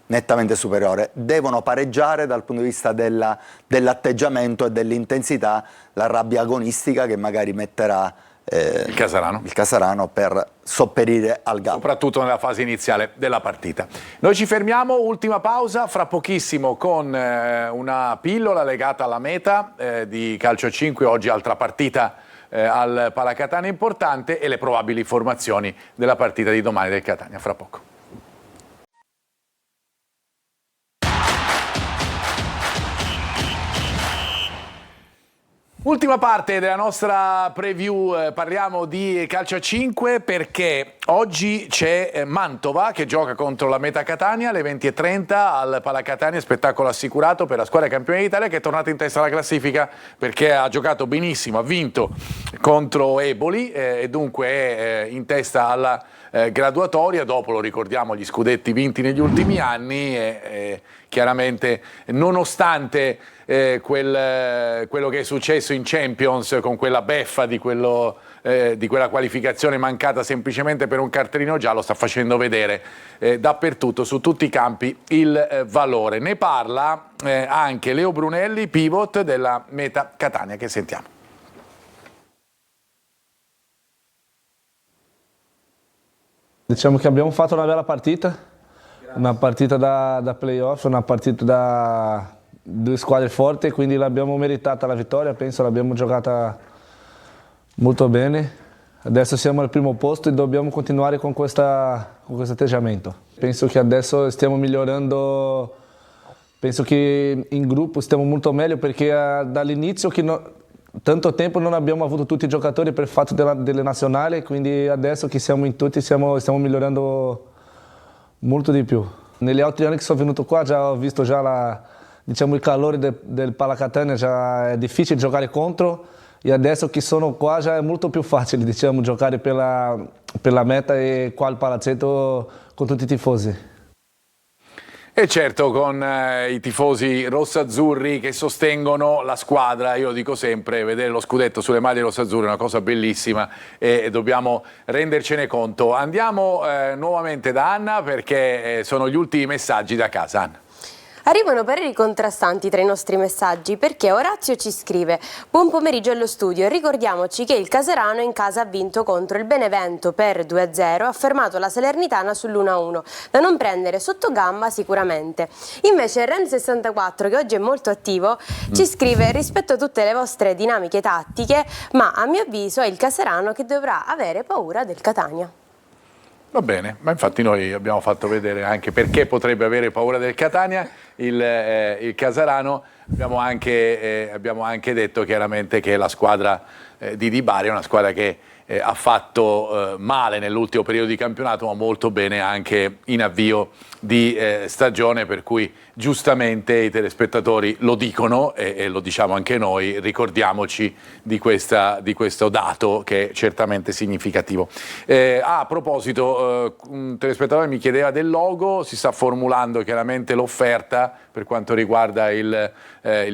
nettamente superiore. Devono pareggiare dal punto di vista dell'atteggiamento e dell'intensità la rabbia agonistica che magari metterà il Casarano per sopperire al gap, soprattutto nella fase iniziale della partita. Noi ci fermiamo, ultima pausa, fra pochissimo con una pillola legata alla meta di calcio 5, oggi altra partita al Palacatania importante, e le probabili formazioni della partita di domani del Catania, fra poco. Ultima parte della nostra preview, parliamo di calcio a 5 perché oggi c'è Mantova che gioca contro la Meta Catania alle 20:30 al Pala Catania, spettacolo assicurato per la squadra campione d'Italia che è tornata in testa alla classifica perché ha giocato benissimo, ha vinto contro Eboli e dunque è in testa alla graduatoria, dopo lo ricordiamo gli scudetti vinti negli ultimi anni e chiaramente nonostante quello che è successo in Champions con quella beffa di quella qualificazione mancata semplicemente per un cartellino giallo, sta facendo vedere dappertutto, su tutti i campi, il valore. Ne parla anche Leo Brunelli, pivot della Meta Catania, che sentiamo. Diciamo che abbiamo fatto una bella partita da playoff, una partita da due squadre forti, quindi l'abbiamo meritata la vittoria, penso l'abbiamo giocata molto bene. Adesso siamo al primo posto e dobbiamo continuare con questo atteggiamento. Penso che adesso stiamo migliorando, penso che in gruppo stiamo molto meglio perché dall'inizio tanto tempo non abbiamo avuto tutti i giocatori per il fatto delle nazionali, quindi adesso che siamo in tutti stiamo migliorando molto di più. Negli altri anni che sono venuto qua ho visto il calore del Pala Catania, già è difficile giocare contro e adesso che sono qua già è molto più facile giocare per la Meta e qua al palazzetto con tutti i tifosi. E certo, con i tifosi rossazzurri che sostengono la squadra, io dico sempre, vedere lo scudetto sulle maglie rossazzurre è una cosa bellissima e dobbiamo rendercene conto. Andiamo nuovamente da Anna perché sono gli ultimi messaggi da casa. Anna. Arrivano pareri contrastanti tra i nostri messaggi perché Orazio ci scrive: buon pomeriggio allo studio, ricordiamoci che il Caserano in casa ha vinto contro il Benevento per 2-0, ha fermato la Salernitana sull'1-1, da non prendere sotto gamba sicuramente. Invece Ren64, che oggi è molto attivo, ci scrive: rispetto a tutte le vostre dinamiche tattiche, ma a mio avviso è il Caserano che dovrà avere paura del Catania. Va bene, ma infatti noi abbiamo fatto vedere anche perché potrebbe avere paura del Catania il Caserano. Abbiamo anche detto chiaramente che la squadra di Di Bari è una squadra che ha fatto male nell'ultimo periodo di campionato, ma molto bene anche in avvio di stagione, per cui giustamente i telespettatori lo dicono e lo diciamo anche noi, ricordiamoci di questo dato che è certamente significativo. A proposito, un telespettatore mi chiedeva del logo, si sta formulando chiaramente l'offerta per quanto riguarda il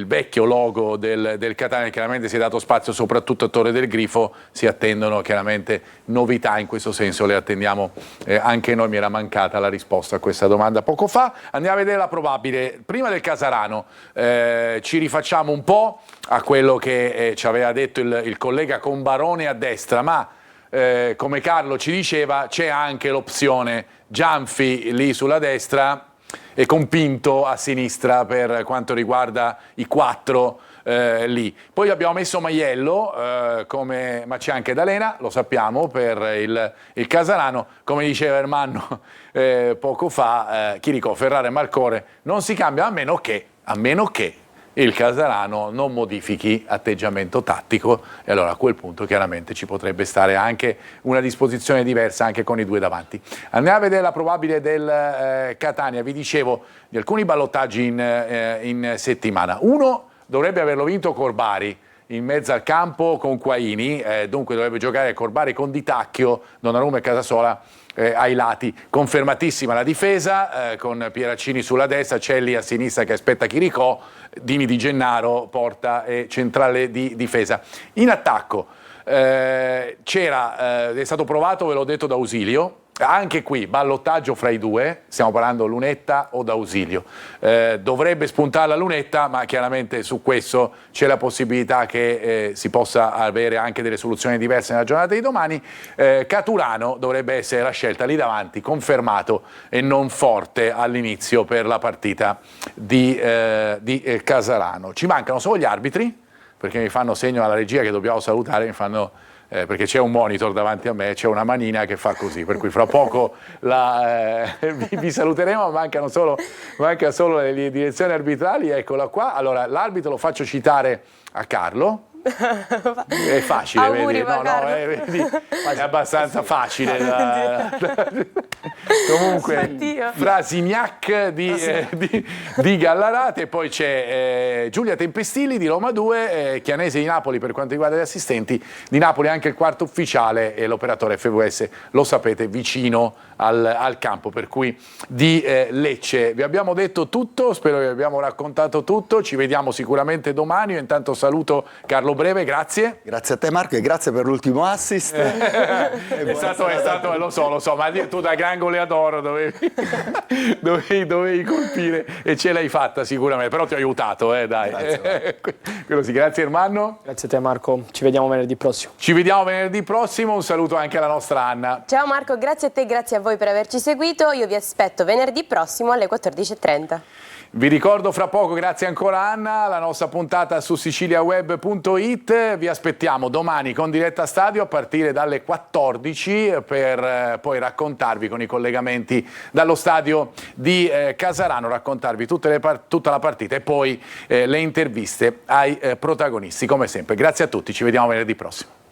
vecchio logo del Catania, chiaramente si è dato spazio soprattutto a Torre del Grifo, si attendono chiaramente novità in questo senso, le attendiamo anche noi, mi era mancata la risposta a questa domanda poco fa. Andiamo a vedere la probabile. Prima del Caserano ci rifacciamo un po' a quello che ci aveva detto il collega Combarone a destra, ma come Carlo ci diceva c'è anche l'opzione Gianfi lì sulla destra e con Pinto a sinistra per quanto riguarda i quattro lì. Poi abbiamo messo Maiello, ma c'è anche D'Alena, lo sappiamo, per il Caserano. Come diceva Ermanno poco fa, Chirico, Ferrara e Marcore non si cambia a meno che il Caserano non modifichi atteggiamento tattico, e allora a quel punto chiaramente ci potrebbe stare anche una disposizione diversa anche con i due davanti. Andiamo a vedere la probabile del Catania. Vi dicevo di alcuni ballottaggi in settimana. Uno dovrebbe averlo vinto Corbari in mezzo al campo con Quaini, dunque dovrebbe giocare Corbari con Di Tacchio, Donnarumma e Casasola ai lati. Confermatissima la difesa con Pieraccini sulla destra, Celli a sinistra che aspetta Chiricò, Dini Di Gennaro porta e centrale di difesa. In attacco è stato provato, ve l'ho detto, D'Ausilio. Anche qui ballottaggio fra i due, stiamo parlando Lunetta o D'Ausilio. Dovrebbe spuntare la Lunetta, ma chiaramente su questo c'è la possibilità che si possa avere anche delle soluzioni diverse nella giornata di domani. Caturano dovrebbe essere la scelta lì davanti, confermato e non forte all'inizio per la partita di Caserano. Ci mancano solo gli arbitri, perché mi fanno segno alla regia che dobbiamo salutare, perché c'è un monitor davanti a me, c'è una manina che fa così, per cui fra poco vi saluteremo, manca solo le direzioni arbitrali, eccola qua. Allora l'arbitro lo faccio citare a Carlo, È facile, Auguri, vedi? No, vedi? È abbastanza facile. Comunque, Frasignac di Gallarate, poi c'è Giulia Tempestili di Roma 2, Chianese di Napoli per quanto riguarda gli assistenti, di Napoli anche il quarto ufficiale e l'operatore FVS, lo sapete, vicino al campo, per cui di Lecce. Vi abbiamo detto tutto, spero che vi abbiamo raccontato tutto, ci vediamo sicuramente domani. Io intanto saluto Carlo Breve, grazie. Grazie a te Marco e grazie per l'ultimo assist. È stato, lo so, ma tu da gran goleador dovevi colpire e ce l'hai fatta sicuramente, però ti ho aiutato, dai. Quello sì, grazie Ermanno. Grazie a te Marco, ci vediamo venerdì prossimo. Ci vediamo venerdì prossimo, un saluto anche alla nostra Anna. Ciao Marco, grazie a te, grazie a voi per averci seguito, io vi aspetto venerdì prossimo alle 14:30. Vi ricordo fra poco, grazie ancora Anna, la nostra puntata su siciliaweb.it. Vi aspettiamo domani con Diretta Stadio a partire dalle 14 per poi raccontarvi con i collegamenti dallo stadio di Casarano, raccontarvi tutta la partita e poi le interviste ai protagonisti, come sempre. Grazie a tutti, ci vediamo venerdì prossimo.